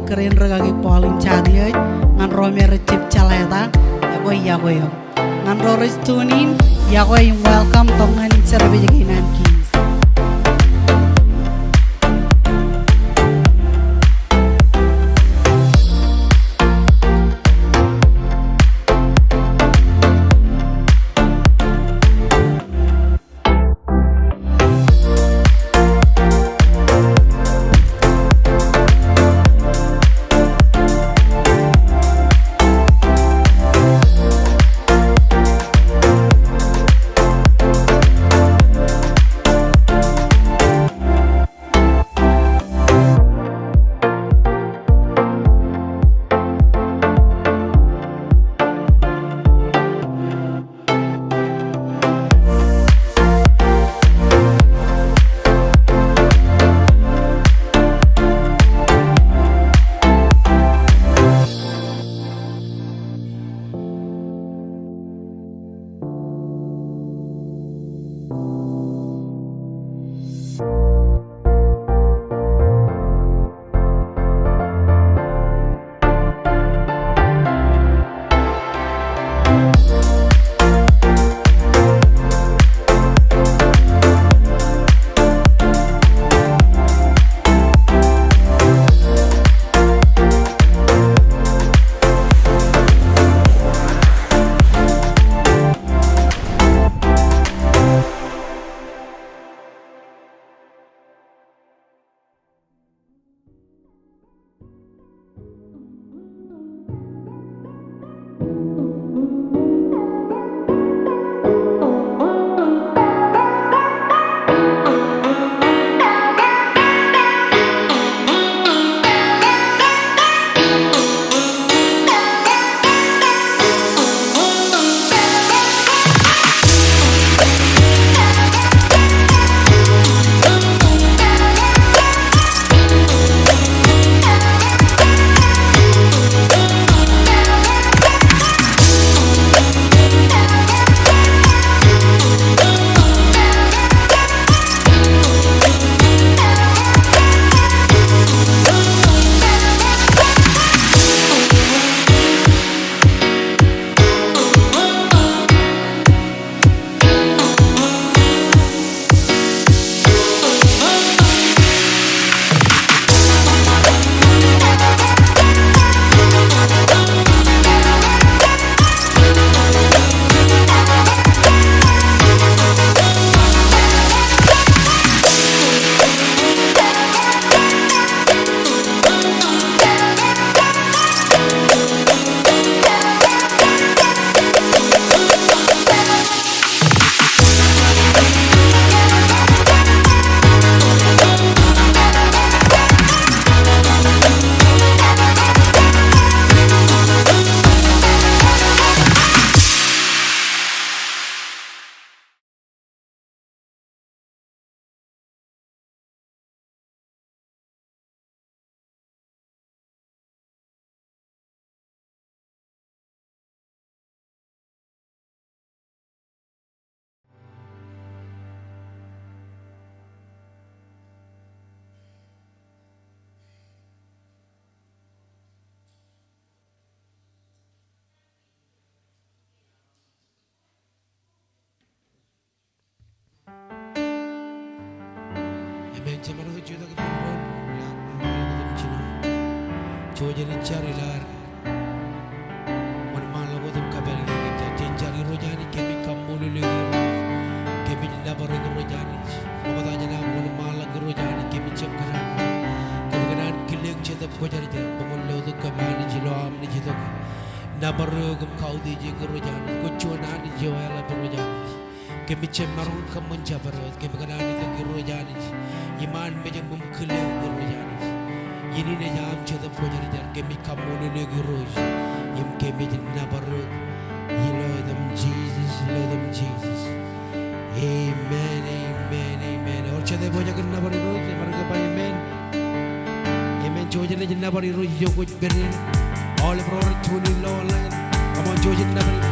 keren regagi paling cadi ngan rome recip caleta ya boy ngan roris tunin ya boy welcome tongan serbe jaginan kings. Jadi cari lar, mana malam itu kabel kita cari rojani kami kamu lulu, kami dapat rojani, maka tanya nak mana malam rojani kami cek kanan, kemudian kilik cedap kocar jar, pengelola itu kemana jilam ni jitu, dapat rogam kau di jeng rojani, kucuan ni jual rojani, kami cek marun kamu jabar, kami kanan itu rojani, iman macam mengkilik rojani. Ini ne jam cedap kocar jar kami kamu lulu roj, im kami jenna baru, Lord them Jesus, Amen, Amen, Amen. Or cedap kocar jenna baru roj, mereka pa Amen, Amen. Coba jenna baru roj jauh kuch berin, all pro tuni lawlan, kamu coba jenna baru.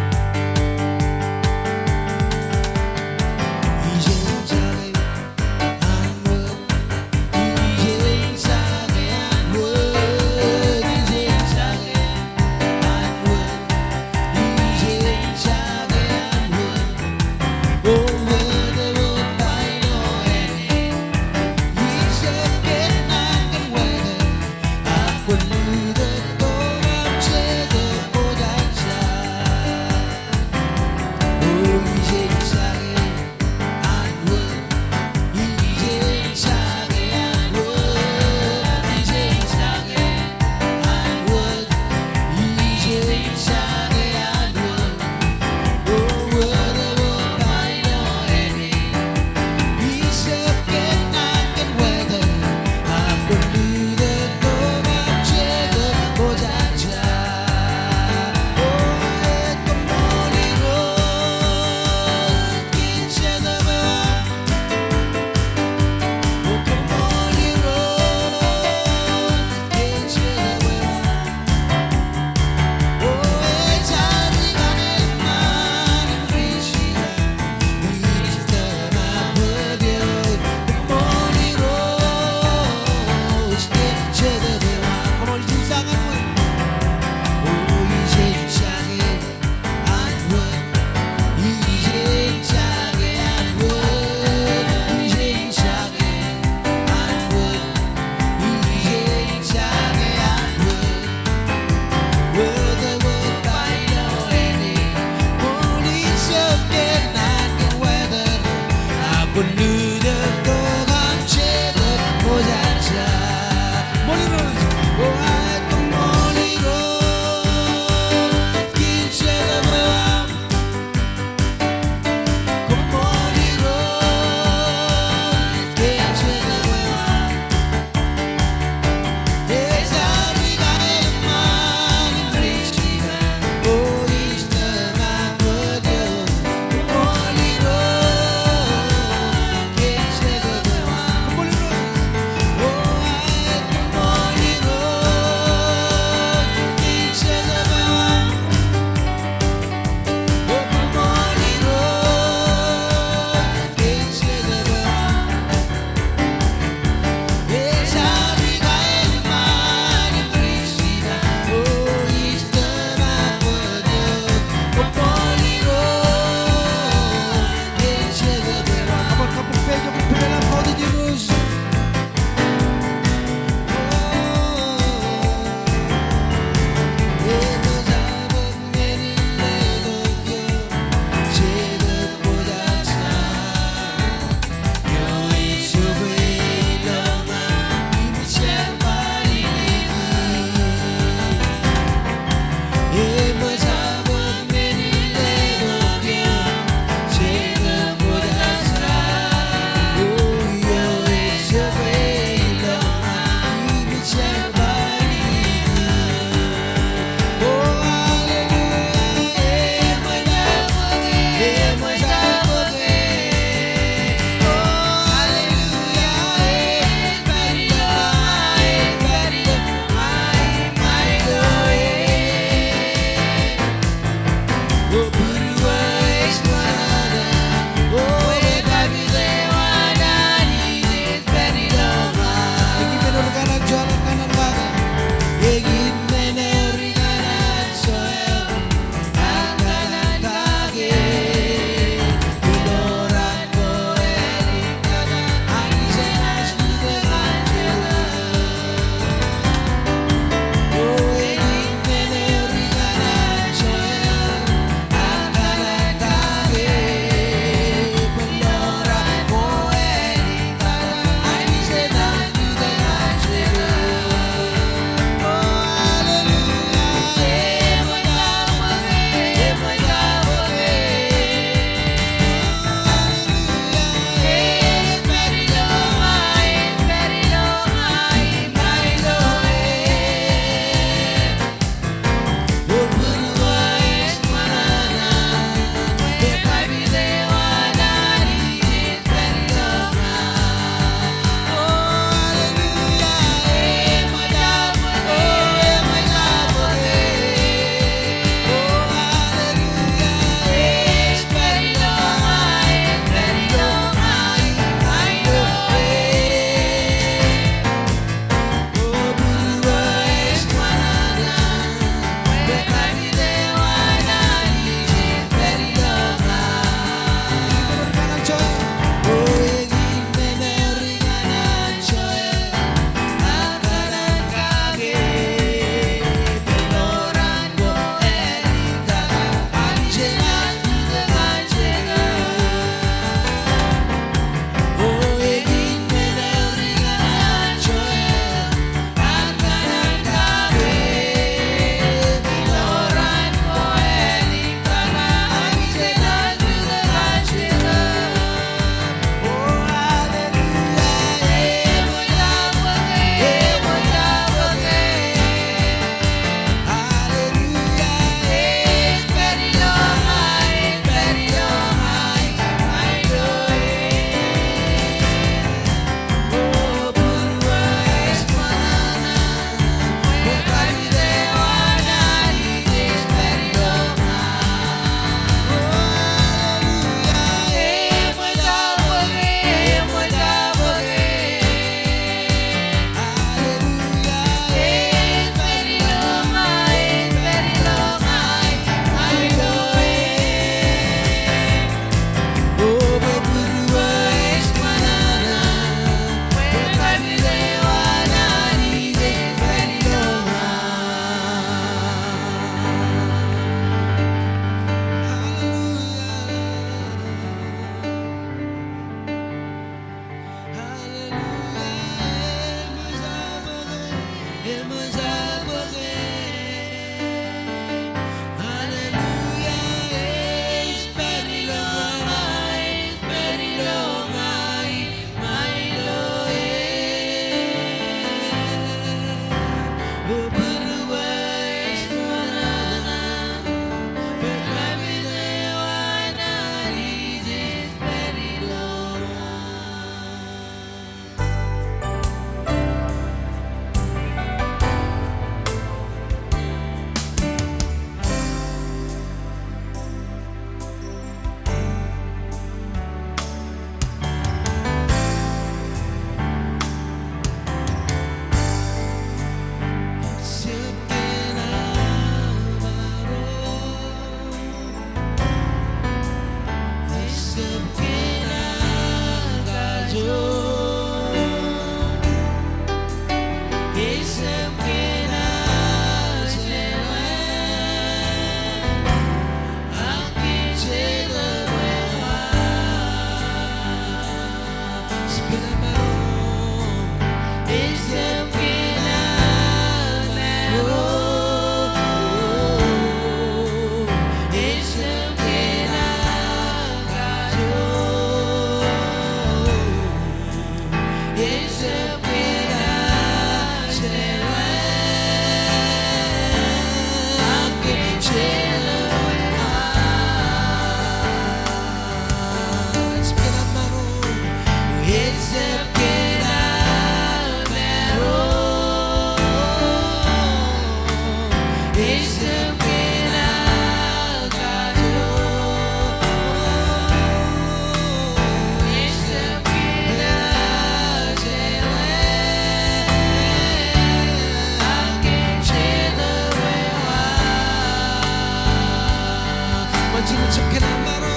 만지는 척해 난 말어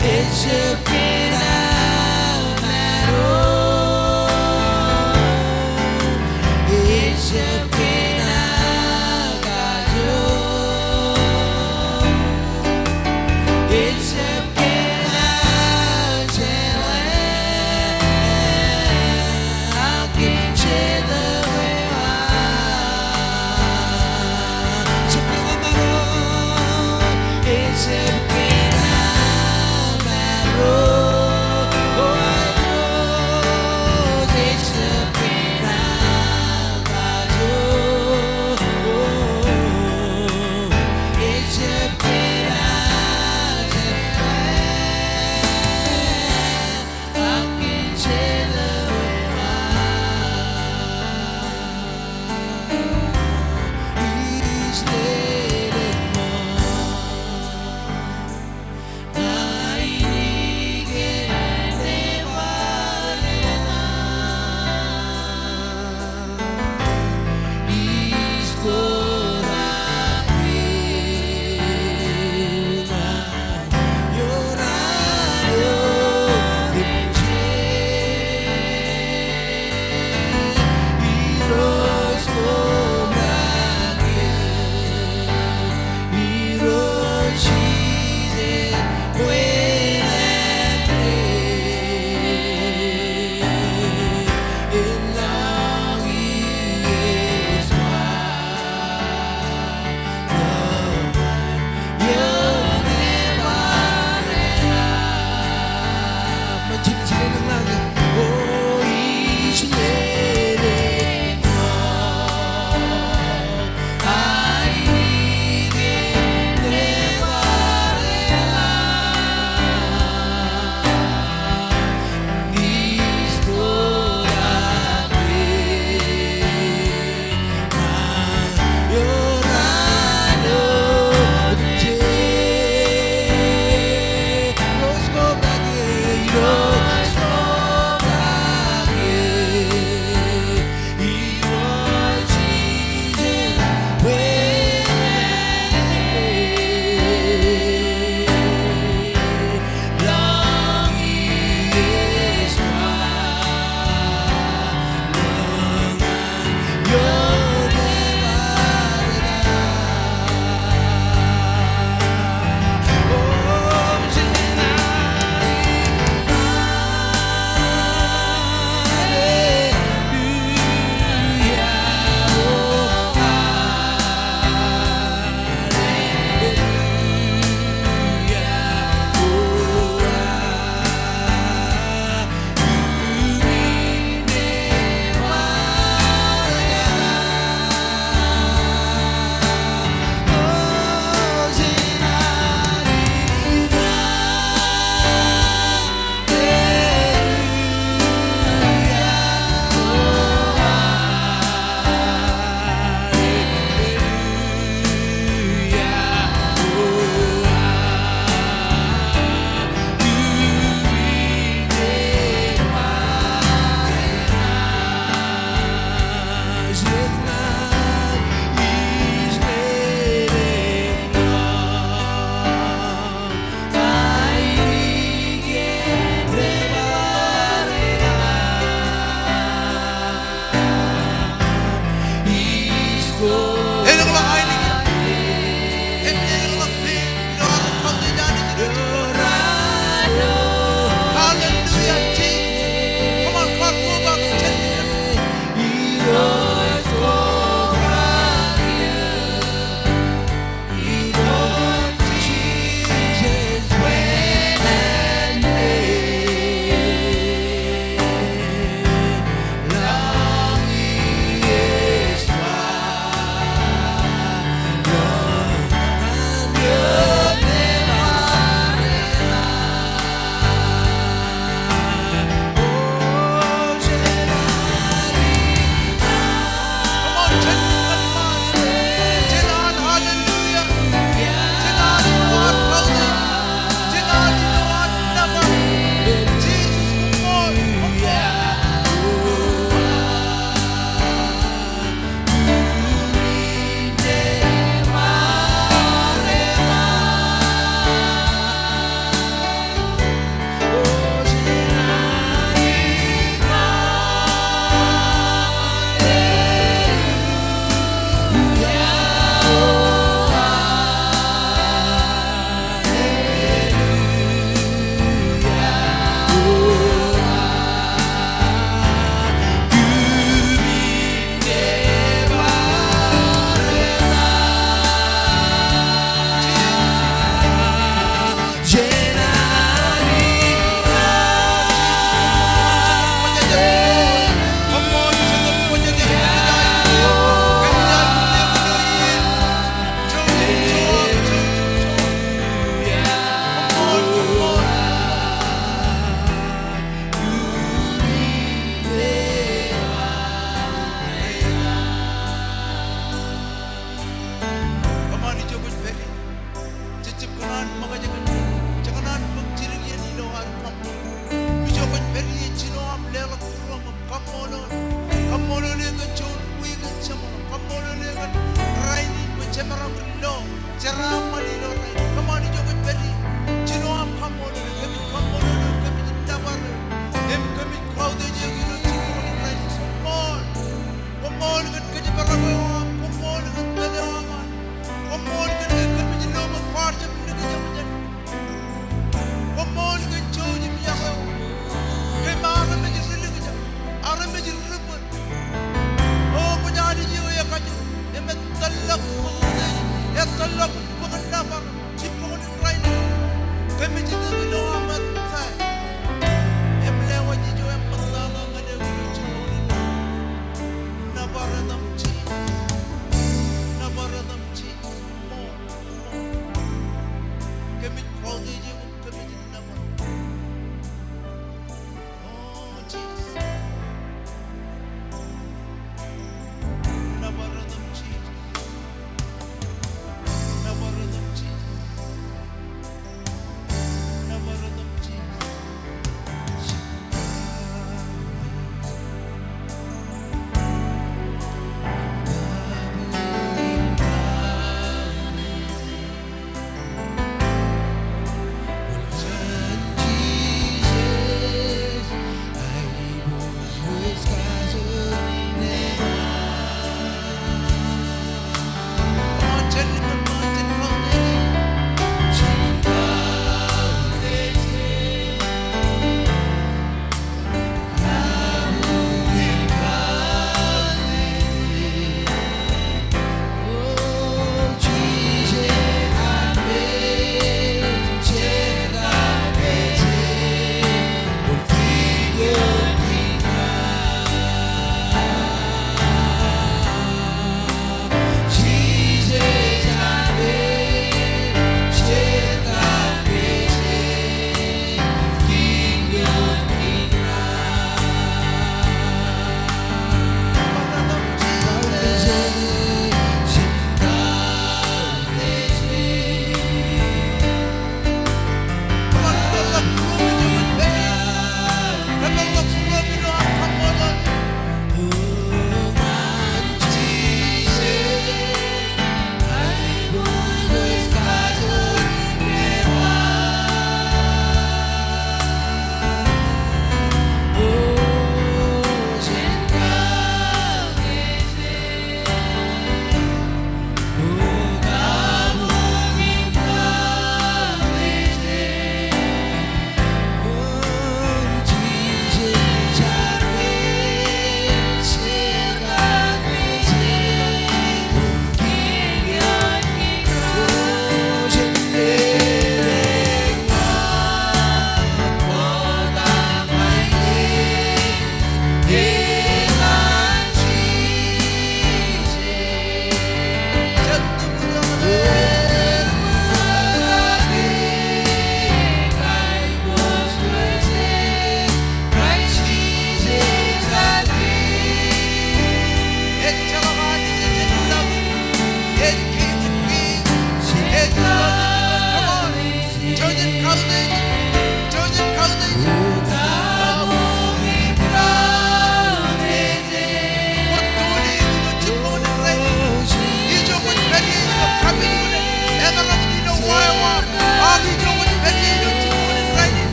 잊을게 난 나로 잊을게 나가줘 잊을게 나 제외 아낀 채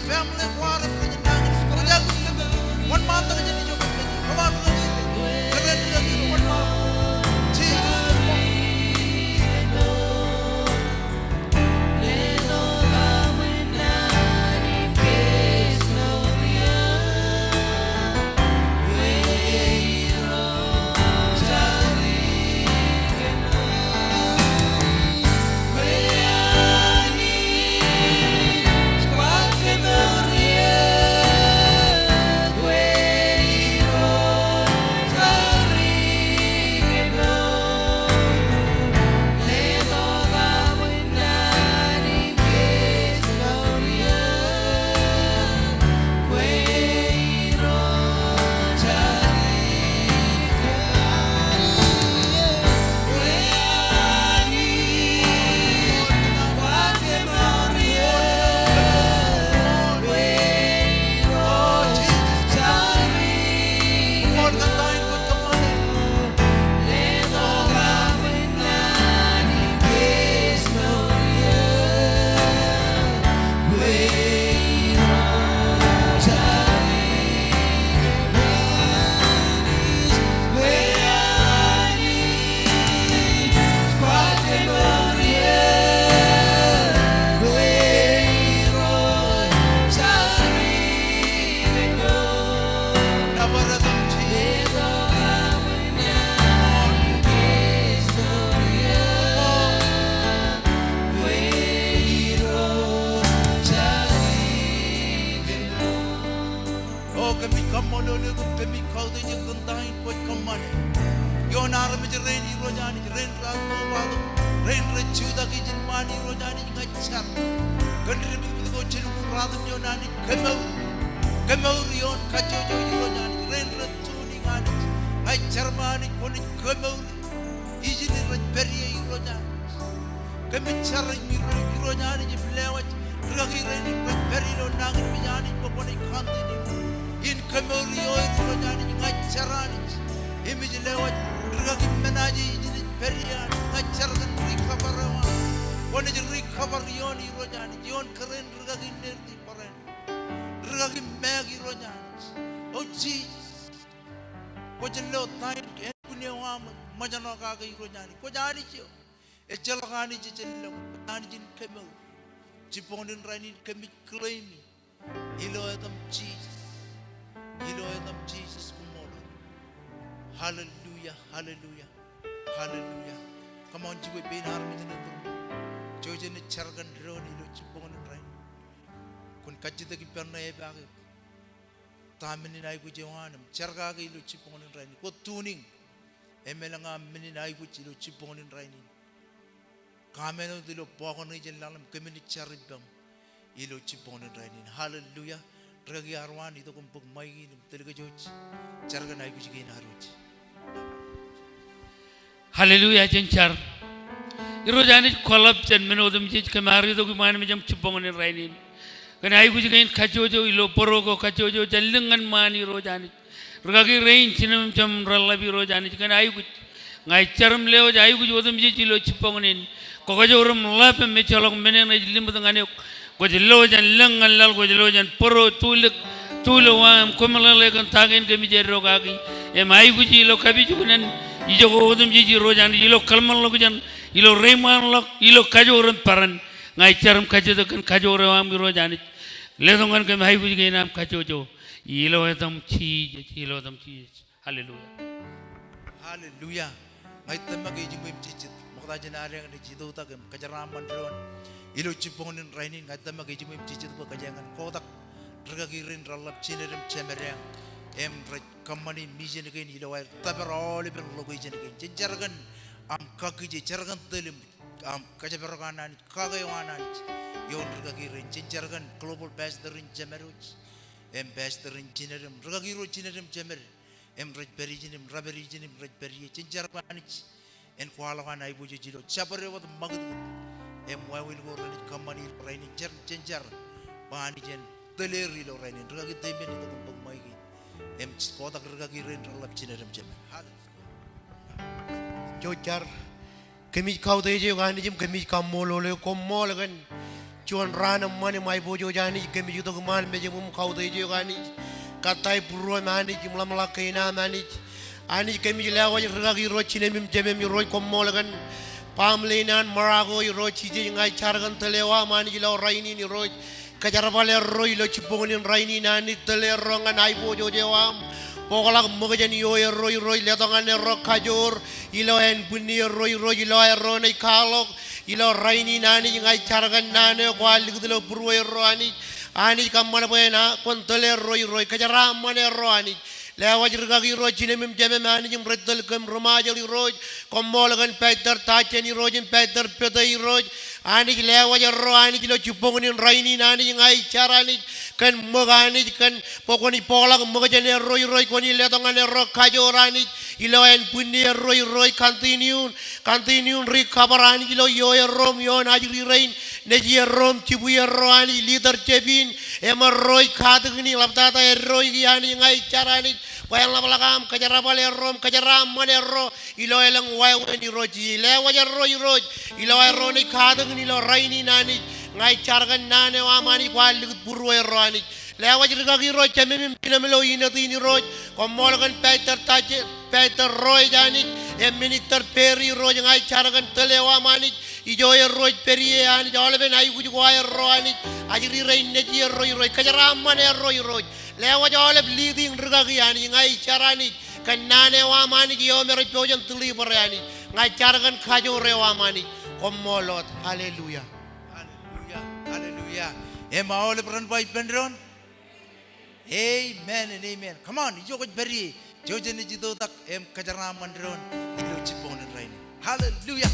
Family, water, kami kamolole kami kau de jentai ko kamane yo nar me reni rojani ren rato wado ren rechuda ki jinmani rojani ngachar gandri bi ko chelu radam yo nani kamau rion kajojo rojani ren retuni ngani ai charmani ko ni kamau ijini rajberi rojani kami charri mi rojani ji lewat ragi reni rajberi lo nangin bijani ko ni khanti in kamori oy rojani ngacharani imiji lewat ragi menaji ini perian ngacharkan recover woni ji recover yoni rojani yon keren ragi nerdi paren ragi megi rojani oh Jesus ko jello tain en punya wam majano ka ga rojani ko jani ci e jelgani ci jello tani jin kemo ci pondin rani kemi claim ilo adam Jesus Elohim Jesus kumolo. Hallelujah, hallelujah, hallelujah. Come on, jiwe bin harmi jene tu. Joje ne chargan drone ilo chipon rai. Kun kajita ki perna e bagi. Tamini nai ku jewanam charga ga ilo chipon rai. Ko tuning. Emelanga mini nai ku ilo chipon rai ni. Kameno dilo pokon ni jelalam kemini charibam ilo chipon rai ni. Hallelujah. Ragi arwan itu kumpuk mai ni telega joj charga nai kuji gain haruj Hallelujah jenchar iro jani kolab chen menodum jej kemari to kuman me jam chupong ni rainin kana ai kuji gain kajojo ilo porogo kajojo jallengan mani ro jani ragi rain chinam jam rallabi ro jani kana ai kuj ngai charam leo jai kuji odum jej ilo chupong nin kogajorum lap me cholok menen ai limbu ngane Gojelojan lengan lal gojelojan poro tulu wam komalale kan tagen kami jero kaki mai guji lo kabi jukunan ijo godum jiji rojan ilo kalman lo gujan ilo reman lo ilo kajoran paran ngai charam kajo kan kajore wam rojan ledongan kami mai guji gainam kajojo ilo edam chi hallelujah hallelujah ngai tamage jimim chichit mokta jenare ngai jido ta kem kajaraman ron ilo cipongan rainin ngata magi jimim cicit ba kajangan kodak ragagirin ralap cinerem cemerang em kamani mijen gain ilo air tabarol ber logo jen gain jenjargan am kaki jenjargan telim am kajaberganan kagayanan yon ragagirin jenjargan global pastor in cemeruj em pastor in cinerem ragagiro cinerem cemer em rajberi jenim raberi jenim rajberi jenjargan en kwalawan ai buji jilo capare wat magad em wawil go rani kamani rainin jenjar bani jen teleri lo rainin ragi temen itu kumpul mai em kotak ragi ren ralap cinerem jem jojar kemi kau te je gani jim kemi kamolo le komol kan chuan rana mani mai bojo jani kemi juto kuman me jim kau te je gani katai purwa mani jim lamla kaina mani ani kemi lawa ragi ro cinemim jemem ro komol kan Pamlinan marago iro chiji ngai chargan telewa mani gilo raini ni ro kajarabale ro ilo chipongonin raini nani tele rongan ai bojo jewam pokola mogajan yo ro letongan ro kajur ilo en bunni ro ilo nei kalok ilo raini nani ngai chargan nane kwal gudelo purwo ro ani kamana boena kon tele ro kajaram mane ro ani lewat ragi ro cinemim jeme mani jim redel kem romajali ro komolgan peter tacheni ro jim peter pedai ro ani lewat ro ani kilo cupongin raini nani ngai carani kan mogani kan pokoni polak mogajane ro koni letongan ro kajorani iloen punni ro continue recoverani kilo yo rom yo najri rain neji rom cibuya ro ani leader cebin emar ro kadgni labtata ro yani ngai carani Wayang lapalakam kajarabale rom kajaram mane ro ilo elang wayan ni roji le wajar ro ilo ro ni kadang ni lo raini nani ngai cargan nane wa mani kwal buru ro ani le wajar gagi ro chamem pinamelo inati ni ro komol kan peter ro jani minister peri ro ngai cargan telewa mani ijo ro peri ani jole ben ai guju wa ro ani ajiri rain neji ro kajaram mane ro lewa jole leading rgagi ani ngai carani kanane wa mani yo mero pojan tuli berani ngai cargan khajo re wa mani komolot hallelujah Emaole peran pai pendron Amen and amen. Come on, you go beri. Jojen ni jitu tak kajaraman ron ilo cipong dan rain. Hallelujah.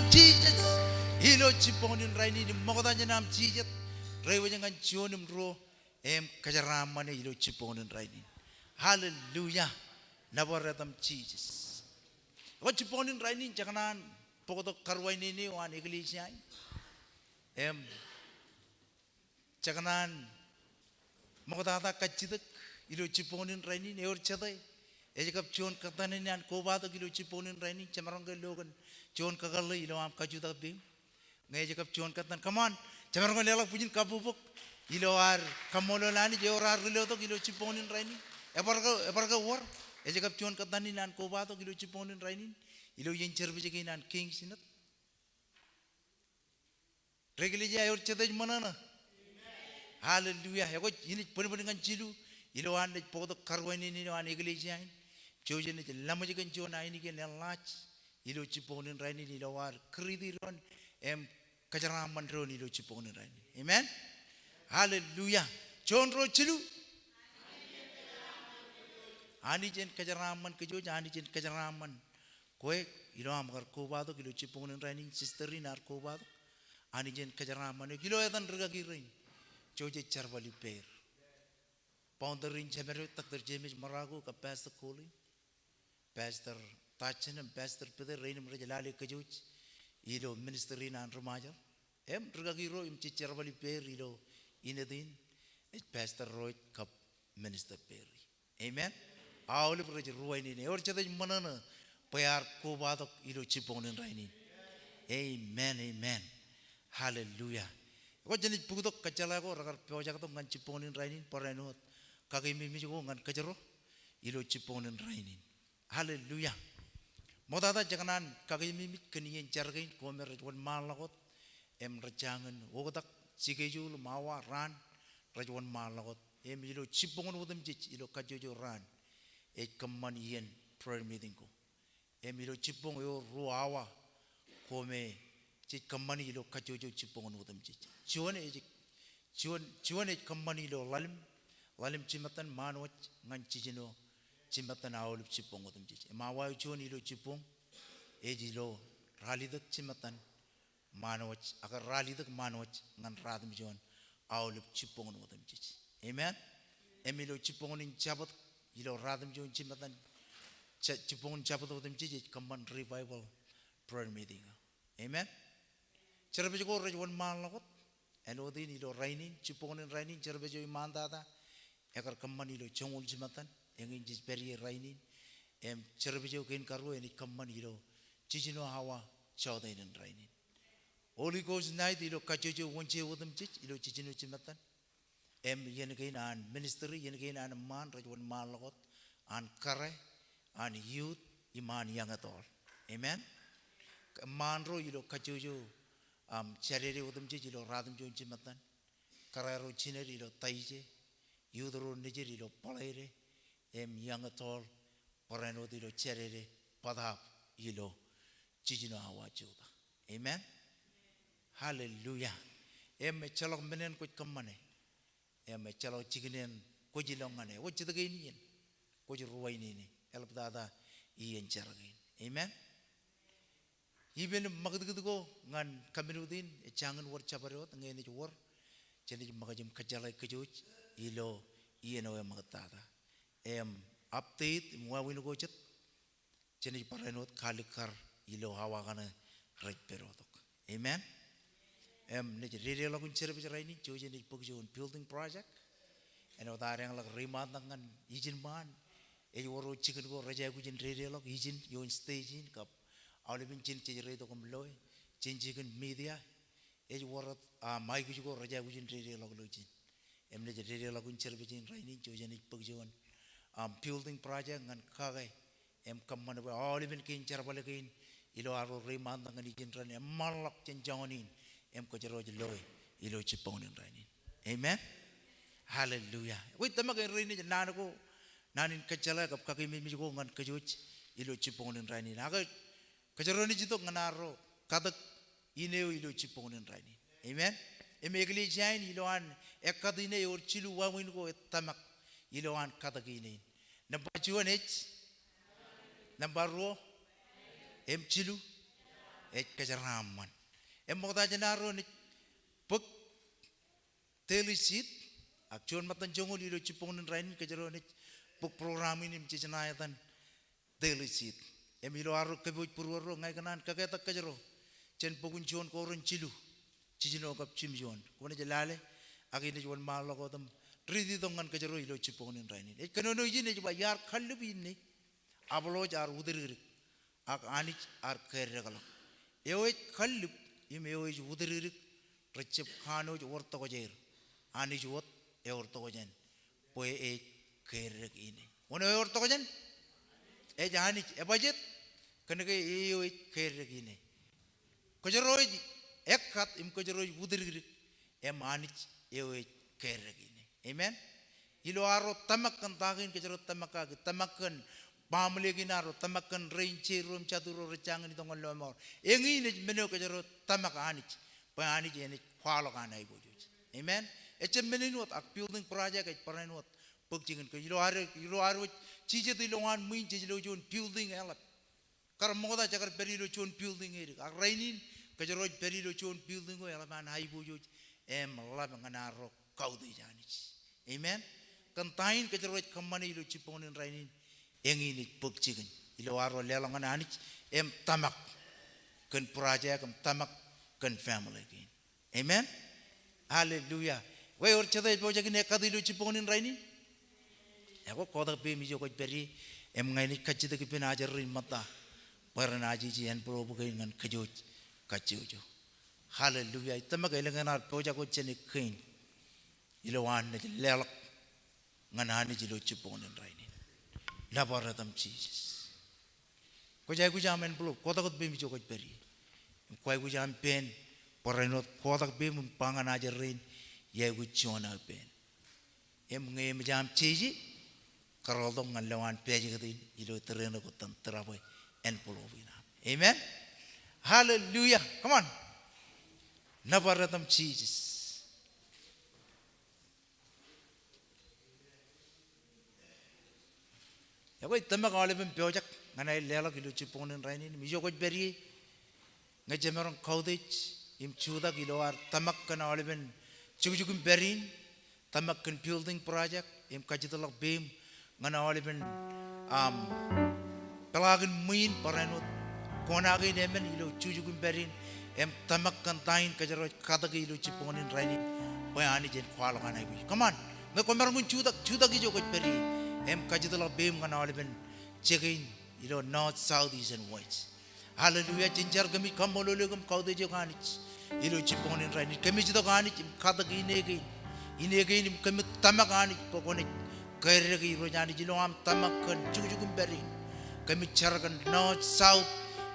Jesus. Ilo ciponin raini di mokotanya nam cijet. Rewa jangan cionim ro kajaraman ilo ciponin raini. Hallelujah. Nabaratam Jesus. Kau ciponin raini janganan pokoto karwai ini wan iglesia. Janganan mokotata kacitek ilo ciponin raini ne or catai. Ejekap cion katane ni an koba to ilo ciponin raini camarang gelogan. Cion kagalla ilo am kajuta bim. Ngai jekap cion katan come on. Camarang lelak pujin kabubuk ilo ar kamolo lani jorar ilo to ilo ciponin raini. Eparga war. Ejekap cion katan ni an koba to ilo ciponin raini. Ilo yen cerbe jekin an king sinat. Regelija ayor cedej manana. Hallelujah. Ego ini pun kan cilu. Ilo an de podo karwani ni an iglesia. Jojen ni lama jekan cion ini ke nelach. Ilo ciponin raini ilo war kridi ron kajaraman ron ilo ciponin raini. Amen. Hallelujah. Cion ro cilu. Ani jen kajaraman kejo ani jen kajaraman. Koe ilo amgar kobato ilo ciponin raini sisterin ar kobato. Ani jen kajaraman ilo etan regagirin. Joje charbali per. Pounderin chamero tak terjemis marago ka pastor koli. Pastor Tachin and Pastor Peter Rainum Rajalali Kajuch, Ido Ministerin and Ramaja, Rugagiro im Chicharvali Perilo, Inadin, Pastor Roy Cup Minister Perry. Amen. All of the ruin in Orchard Manana, Payar Kobato, Ido Chipon and Raini. Amen, amen. Hallelujah. What did it put up Kachalago, Pojakatum and Chipon and Rainin, Porano, Kagimi and Kajaro, Ido Chipon and Rainin. Hallelujah. Modada janganan kagimimit keniyen jargain komer wan malagot rajangan wogodak sigejul mawa ran rajwan malagot ilo cibongon wodem jich ilo kajojo ran kamaniyen prayer meeting ko ilo cibong yo ruawa kome jich kamani ilo kajojo cibongon wodem jich cione kamani ilo lalim cimatan manwat ngan cijino cimbatan awal cipong utam cici. Mawai cuan ilo cipong, ejilo ralidak cimbatan manwach. Agar ralidak manwach ngan radem cuan awal cipong utam cici. Amen. Emilo cipong in cabat ilo radem cuan cimbatan cipong cabat utam cici. Kamban revival prayer meeting. Amen. Cara bejuko rajuan malakot. Enodin ilo rainin cipongonin rainin cerbejo imandada ekar kamman ilo chongul jimatan engin jis beri rainin em cerbejo ken karu eni kamman ilo cicino hawa chawdainin rainin Holy Ghost night ilo kajojo wonche wodam cich ilo cicino jimatan em yen gain an ministry yen gain an man rajwan malakot an kare an youth iman yang atol amen manro ilo kajojo charere wodam cich ilo radam jon jimatan karero chineri ilo taije yudro nijeri ilo palaire em yang atol parano ilo charere padhap ilo cicino hawa chuda amen hallelujah em chalok menen ko kamane em chalok chignen ko jilongane wo chidagain ko ruwaini ni elp dada iyen charagain amen even magdugdugo ngan kaminudin changan wor chabarot ngeni wor cheni magajim kajalai kajuj ilo iyeno magtada em update muawin go chet cheni paranot kalikar ilo hawagana right perotok amen ne rere lagun cerbe raini joje ni pogjon building project eno dareng lag rimat ngan izin man e woro chicken go raja gujin rere lag izin yon stage in kap awlebin chin chejre to kom loy chin chicken media e woro mai go raja gujin rere lag lojin emne rere lagun cerbe jin raini joje ni pogjon building project ngan kagai em kamman ba awlebin kin charbale kin ilo aro rimat ngan izin ran em malak chen jonin em ko jero loy ilo chiponin rainin amen hallelujah wait tamaga rainin nana ko nanin kachala kap kakimi mi ko ngan kajuj ilo chiponin rainin aga kajero ni jito nganaro kadak ineo ilo chiponin rainin amen emegli jain ilo an ekadine or chilu wawin ko tamak ilo an kadagine number 1 number 2 em chilu kajaraman Emoda jenaro ni pek telisit akcion matan jongol ilo cipongun rain kejero ni pek program ini mcicenayatan telisit emilo aro kebuj purwaro ngai kanan kaketa kejero cen pokun jon koron cilu cicino kap cimjon kone jelale agini jon malo kotam ridi dongan kejero ilo cipongun rain ini kenono ini coba yar kallebi ini ablo jar udirir ak anich ar kerregalak ewe kallib Imewij udiririk recep khano orto gojer ani jot e orto gojen poe e kerek ini ono e orto gojen e jani e budget kenege e kerek ini kojeroj ekkat im kojeroj udiririk e manich e kerek ini amen ilo aro tamakkan tagin kejero tamakka tamakkan Pamili ginaro tamakan rainche rum caturo recangin itong lomor. Engi ni meno kejero tamak anich, pa anich eni kwalo kanai bojuj. Amen. Ecem meninut ak building project ec parenut pagcingin ko ilo aro chije tu ilongan muin chije lo jon building elap. Kar moda jakar perilo jon building eri. Ak rainin kejero perilo jon building ko elap an hai bojuj. Em lab nganaro kau di janich. Amen. Kantain kejero kamane ilo ciponin rainin. Yang ini pagcigan ilo aro lelangan anich em tamak kan project em tamak kan family kin amen hallelujah we or chada project ne kadilu ciponin raini ego koda be mi jo ko beri em ngai ni kachida ki pina ajarin mata parana ji ji en pro bugai ngan kajoj kajojo hallelujah tamak elangan ar project ko chene kin ilo wan ne lelak ngan ani ji lo ciponin raini Labaratam Jesus. Ko jay ko jamen blo kotak be mi jokot beri. Ko ay ko jam pen parenot kotak be mun pangan aja rin ye ko chona pen. Em nge mi jam chiji karol dong ngalawan peji kadin ilo tereno ko tan teraboy en polo bina. Amen. Hallelujah. Come on. Labaratam Jesus. Ya koi tamak alibin project nganai lela kilo ciponin rainin mijo koi beri ngajemerong college im chuda kilo ar tamak kan alibin cukucukum berin tamak kan building project im kajitalak beam ngana alibin pelagin muin paranut konagin emen ilo cukucukum berin em tamak kan tain kajaro kata ki lu cipongonin raini boy ani jen kwalo kana ibu come on nge komer mun chuda ki jo ko peri em kajitala bem kana oliben chegain north south east and west hallelujah jinjar gami kamolo legam kaude jo kani ilo cipongonin raini kami jito kani kata ki inege im kami tamak ani pokone kere ki rojani jilo am tamak kan chugum beri kami chargan north south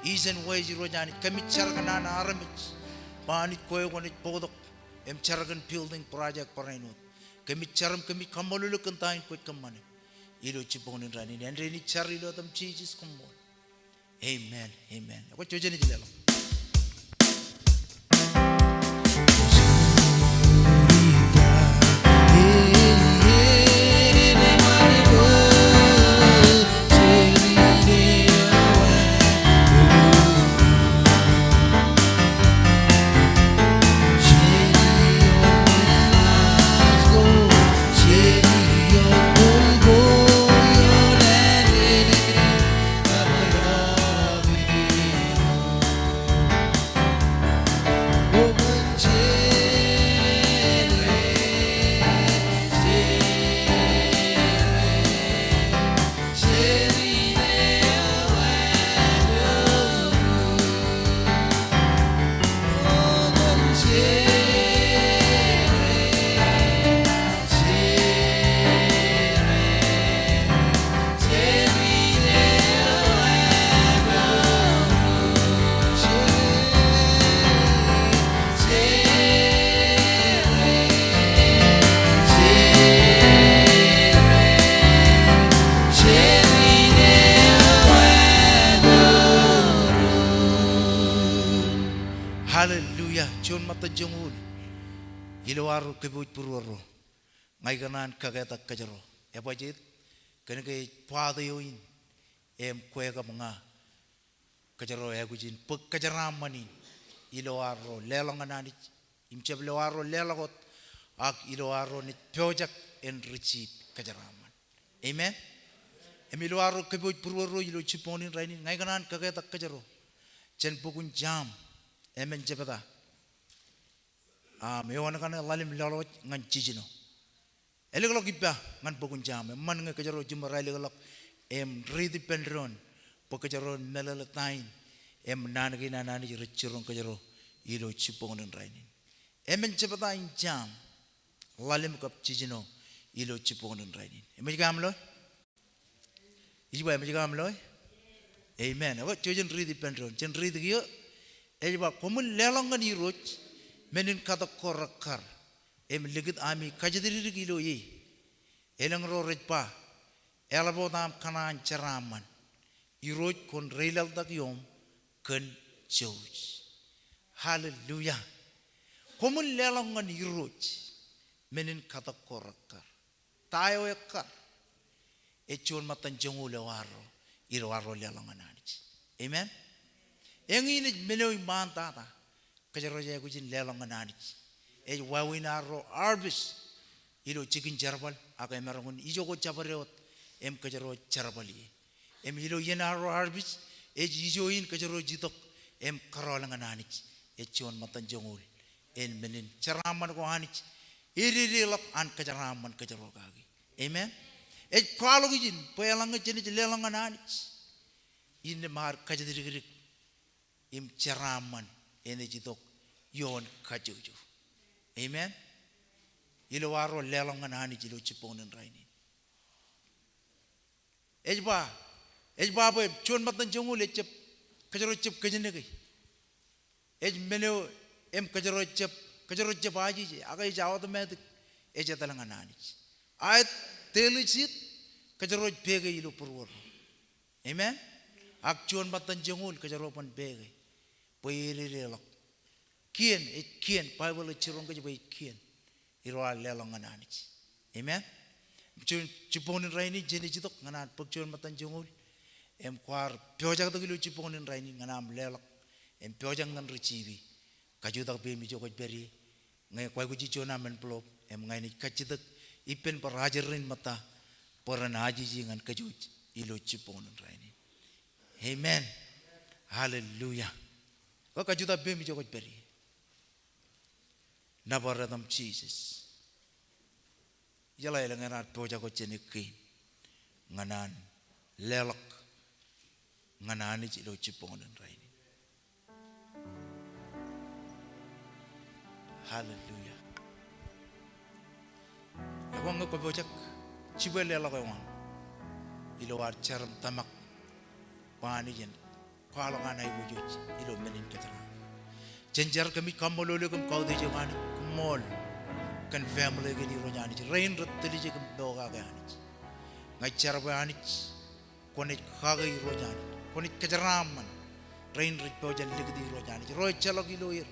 east and west rojani kami chargan ana aramich pani koy konit podok em chargan building project parainut kami charam kami kamolulu kantain koy kamane ilo cipongonin rani and reni charilo tam Jesus kumbo amen ako chojeni jilelo hallelujah chon mata jengul ilowaru kebut purwaro ngai kanan kageta kajaro epajit keneke padayoin em kwega mga kajaro egujin pek kajaramanin ilowaro lelonganani imcheb lowaro lelagot ak ilowaro ni project and receive kajaraman amen emilowaro kebut purwaro ilo chiponin rainin ngai kanan kageta kajaro chen pukun jam amen jebada mewana kana lalim lalot ngan cijino eleglo gipa ngan pokun jam man nga kajaro jumara eleglo em ridi pendron pokajaro melalatain em nanagi nanani richiron kajaro ilo chipongon rainin amen jebada in jam lalim kap cijino ilo chipongon rainin emen gamlo ijiba emen gamlo amen awa jojen ridi pendron jen ridi giyo ejba komun lelangan iroj menin kata korakar em ligit ami kajadiri gilo ye elang ro rejpa elabodam kanan charaman iroj kon reilal dak yom ken choj hallelujah komun lelangan iroj menin kata korakar tayo ekar echon matan jengule waro irwaro lelangan anich amen engine menoy mantata kajaro jay kujin lelongan anich e wawinaro arbis ilo chicken jarbal aka emerongun ijogo chabareot em kajaro charbali em ilo yenaro arbis e ijoin kajaro jitok em karolangan anich e chon matan jongul en menin charaman ko anich irilok an kajaraman kajaro gagi amen e kwalo gijin poyalanga jeni lelongan anich in mar kajadiri im ceraman ene jitok yon kajuju amen ilo waro lelongan hani jilo ciponin raini ejba boy chon matan jongul ecep kajaro cep kajene gay ej meno em kajaro cep aji je agai jaw to med eje talangan hani ayat telicit kajaro pege ilo purwor amen ak chon matan jongul kajaro pan pege poyirelok kien bible chirong ke bai kien irwa lelongan anich amen ciponin raini jeni jitok nganan pokchon matan jongul em kwar pyojak to gilu ciponin raini nganam lelok em pyojang ngan recibi kajudak be mi jokoj beri ngai kwai ku cichona men plop em ngai ni kachidak ipen parajerin mata paran haji ji ngan kajuj ilo ciponin raini amen hallelujah Ko kajuta bemi jokot beri. Nabaradam Jesus. Yala yala nganan poja ko cenikin. Nganan lelak. Nganan ni lo cipongan rain. Hallelujah. Ako nga ko poja cibel lelak ko wan. Ilo war charam tamak. Pani jen. Kalau nganai wujud ilo menin ketera. Jenjar kami kamolole kum kau deje mani kumol. Kan family gini rojani. Rain ratteli je kum doga gani. Ngajar bani. Konit kagai rojani. Konit kejeraman. Rain rit bojan legdi rojani. Roy chalok ilo ir.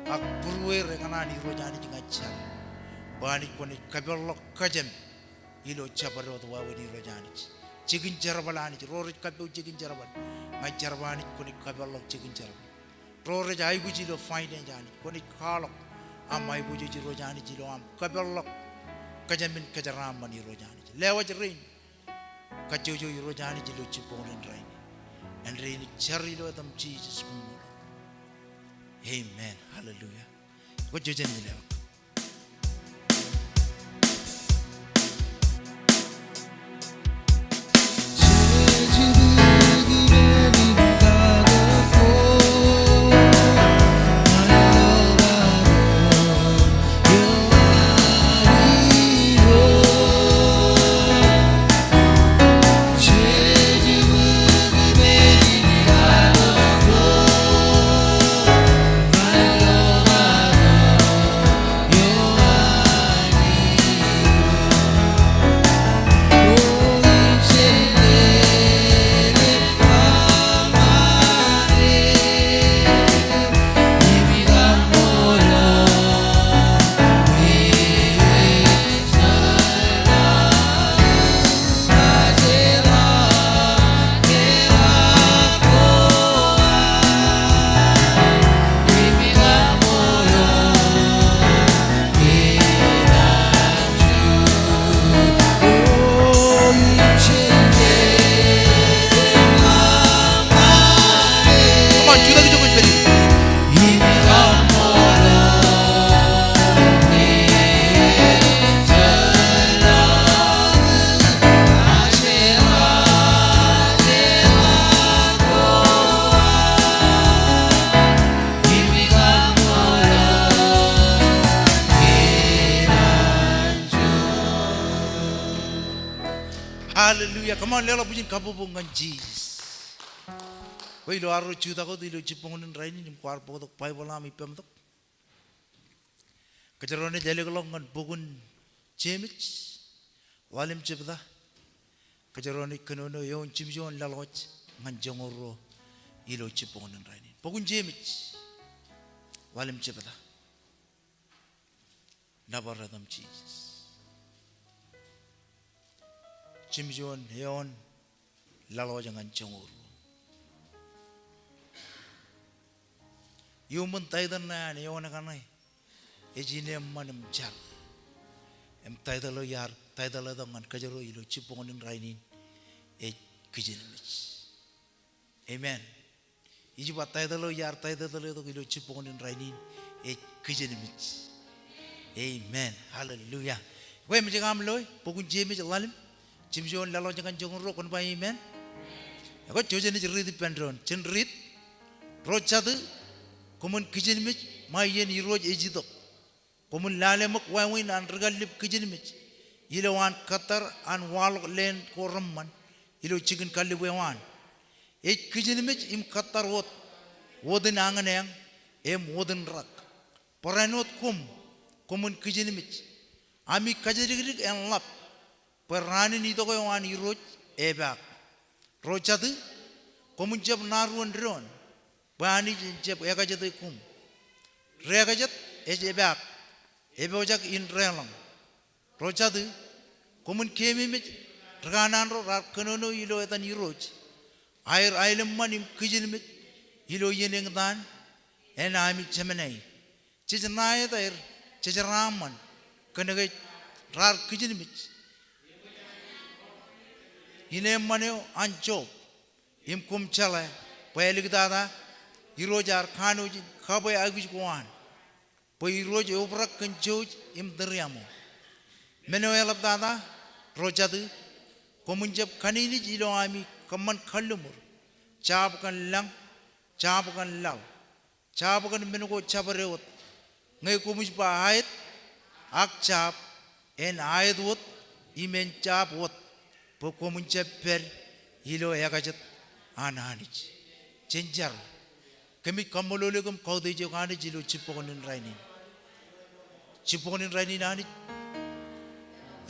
Ak purwer kanani rojani ngajar. Bani konit kabelok kajem. Ilo chaparot wawini rojani. Chicken jarabalani. Rorit kabel chicken jarabal. Ngajar bani konit kabelok chicken jarabal. Rore jai buji lo find jani. Konit kalok. Amai buji jiro jani jilo am kabelok. Kajamin kejeraman iro jani. Lewat rain. Kajojo iro jani jilo ciponin rain. And rain cherry lo tam Jesus kumura. Amen. Hallelujah. What you jen lewat. Hallelujah. Come on, lela bujin kabubungan Jesus. Koi lo arro chuta ko di lo cipongan raini nim kuar pokok pai bola mi pem tok. Kecerone jale kolong ngan bugun cemich. Walim cepda. Kecerone kenono yon cimjon laloj ngan jongoro ilo cipongan raini. Bugun cemich. Walim cepda. Nabaradam Jesus. Cimjon heon lalo jangan cengur. Yumun taidan na ni heon kanai. Ejine manam jar. Em taidalo yar taidalo dangan kajaro ilo cipongonin rainin. Kijinimich. Amen. Iji bat taidalo yar taidalo ilo cipongonin rainin. Kijinimich. Amen. Hallelujah. Kau menjengam loy. Pukun jemich lalim. Cimjon lalu jangan jongro kon pai amen. Aku jojen ni jerit pendron, cenrit, rojadu, komun kijin mich, mayen iroj ejidok, komun lalemak wawin an regalip kijin mich, ilawan katar an walok len koramman, ilo chicken kalib wawan. Kijin mich im katar wodin angan yang, wodin rak, peranot komun kijin mich, ami kajirik en lap. Perani ni toko yang ani roj ebak, rojadu, komun jab naruan drone, bani jab ekajat kum, rekajat ebak, ebojak in relang, rojadu, komun kemi mit, rekanan ro rakenono ilo etan iroj, air ailem manim kijin mit, ilo yeneng tan, enami cemenai, cicenai tair, ciceraman, kenegai rar kijin mit. Ini maneo anjop, im kum cale, payah kita ada, irojar kanujin kaboy aguj kuan po iroj obrak kanjoj im deriamo meno elap dada rojadu komunjab kanini jilo ami kaman kallumur chabukan lang chabukan law chabukan menuko chabarewot ngai komuj ba ayat ak chap en ayat wot imen chap wot po komunjab per hilo yakajat ananij cenjar kami kamololegum kau deje kani jilo cipokonin rainin ani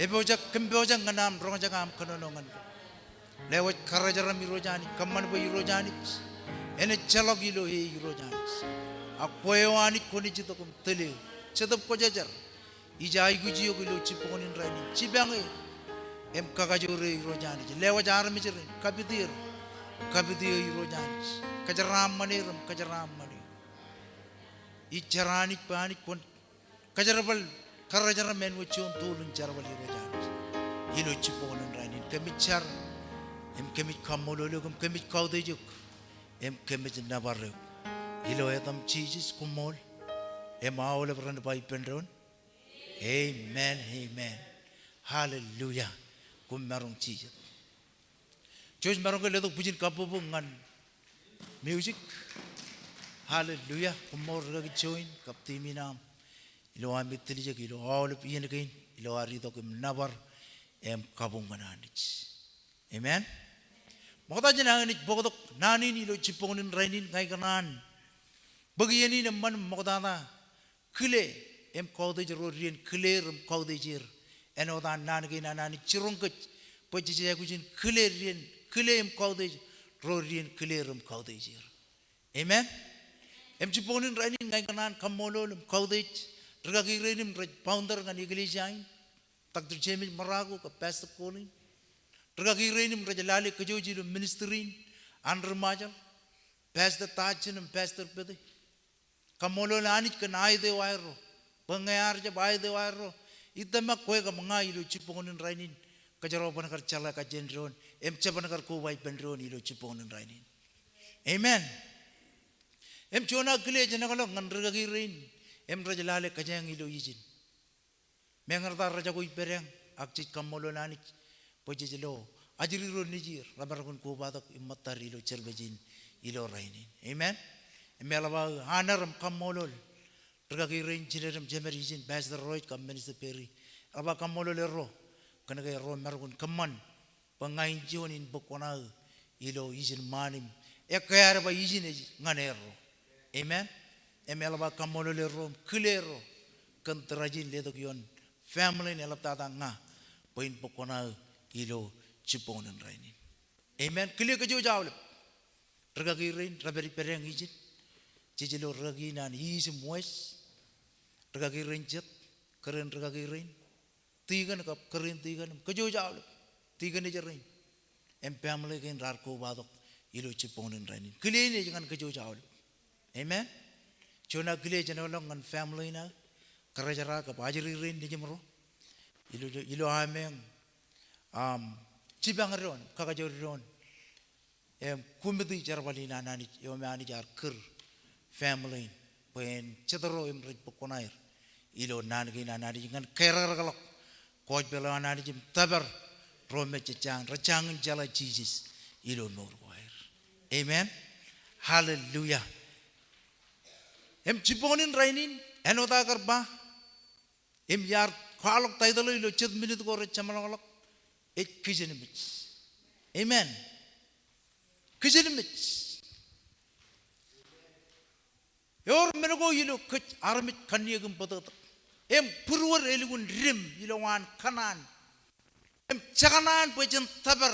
eboja kemboja nganam ronga ngam kanonongan lewat karajaram irojani kaman bo irojani ene chalog ilo he irojani akoyani koni jitokum tele cedop ko jajar ijai gujiyo gilo cipokonin rainin cibange em kakajore irojani lewat jaram jere kabidir irojani kajaram manir ijarani pani kon kajarabal karajaram men wachon tulun jarabal irojani ilo cipokonin rainin kemichar em kemit kamolologum kemit kaudejuk em kemit nabarre ilo etam Jesus kumol em aole brand bai pendron amen hallelujah kumarong Jesus George marong ke letok pujin kapubungan music hallelujah kumor lagi join kaptiminam ilo amit tilijak ilo aole pian kain ilo ari to kem nabar em kabungan anich amen Makata jangan ini bokodok nani ni lo ciponin rainin kai kanan. Bagian ini man makata na kile em kau de jero rien kile rem kau de jer. Eno ta nan ke nani cirong ke pojiji aku jin kile rien kile em kau de ro rien kile rem kau de jer. Amen. Em ciponin rainin kai kanan kamolo lem kau de rega kirenim founder ngani iglesia tak terjemih meragu ke pastor calling. Tergakirin raja lali kejoji ministerin andr majal pastor tajin pastor pede kamolo lanit ke nai de wairo pengayar je bai de wairo itama koe ka mangai lu ciponin rainin kajaro panakar chala ka jenron em chapanakar ko bai pendron ilu ciponin rainin amen em chona kile jenakalo ngandr gakirin em raja lali kajang ilu yijin mengarta raja ko ipereng akchit kamolo lanit Pojelo ajiriro nijir rabarakun ko batak imatar ilo cerbejin ilo rainin amen emelaba hanaram kamolol tergakirin jineram jemerijin pastor roy kam minister peri aba kamolol ero kana kay ro margun kaman pangain jonin bokona ilo izin manim ekayar ba izin nganero amen emelaba kamolol ero klero kantrajin ledok yon family nelapta nga poin bokona ilo ciponin rainin amen kile kejo jawle tergakirin raberi pereng izin cicilo raginan isi moes tergakirin jet keren tergakirin tigan kap keren tigan kejo jawle tigan ni jerin em family ken rarko badok ilo ciponin rainin kile ni jangan kejo jawle amen chona kile janolong ngan family na kerajara kap ajiririn di jemro ilo ameng cibangaron kakajoron kumedi jarwali nani yomani jar ker family pen cetero imrit pokonair ilo nangi nani jangan kerar galok koj bela nani jim tabar rome cecang recang jala Jesus ilo nur wair amen hallelujah em ciponin rainin enota karba em yar khalok taidalo ilo chet minute ko rechamalok it kijenimich amen kijenimich yor menugo yilo kach armit kanyegum patat em purwar eligun rim yilawan kanan em chakanan pojen tabar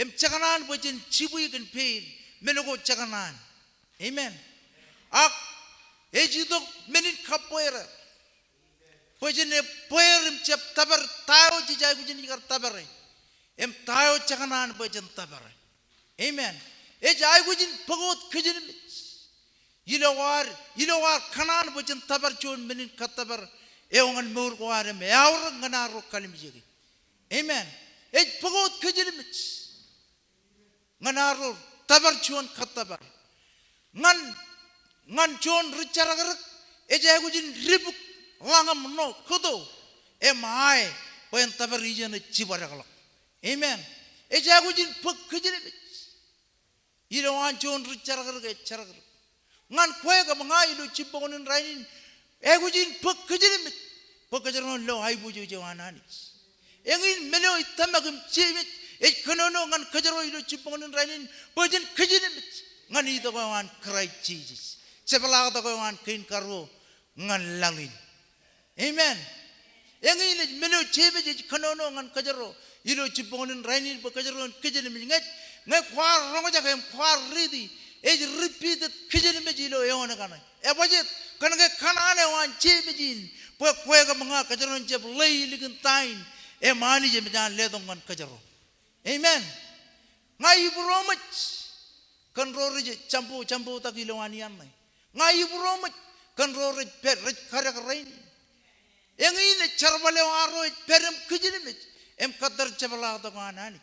em chakanan pojen chibuy kan pain menugo chakanan amen ak ejidok menin kapoera pojen poerim chep tabar tayo jijay kujen ikar tabar em tayo chakanan pojen tabar amen ejay kujen pagot kujen yilawar kanan pojen tabar chon menin katabar eongan mur ko are me awr nganaro kalim jegi amen ej pagot kujen nganaro tabar chon katabar ngan John ricara gerak eja gujin ribuk langam no kudo mai pen tabar region cibara kalak amen eja gujin pek kejini wan John ricara gerak cara gerak ngan kue ka mangai lu cipongonin rainin gujin pek kejini pek kejaran lo hai buju jawanani engin melo itamagim cimit kenono ngan kejaro lu cipongonin rainin pejin kejini ngan itu kawan kerai Jesus sebelah kata kawan kain karo ngan langin amen yang ini melu cebe jadi kenono ngan kejaro ilo cipongonin rainin bekejaro kejene mengat ngai kwar rongo jaga yang kwar ridi repeated kejene mejilo yang ona kana budget kana ke kanane wan cebe jin kue ka mga kejaro jeb lay ligan tain mani je mejan ledong ngan kejaro amen ngai buromach kan rorje campu tak ilawanian mai ngai buromach kan rorje per karya karain yang ini charbale waro perem kejene mej kadar cebala to kanani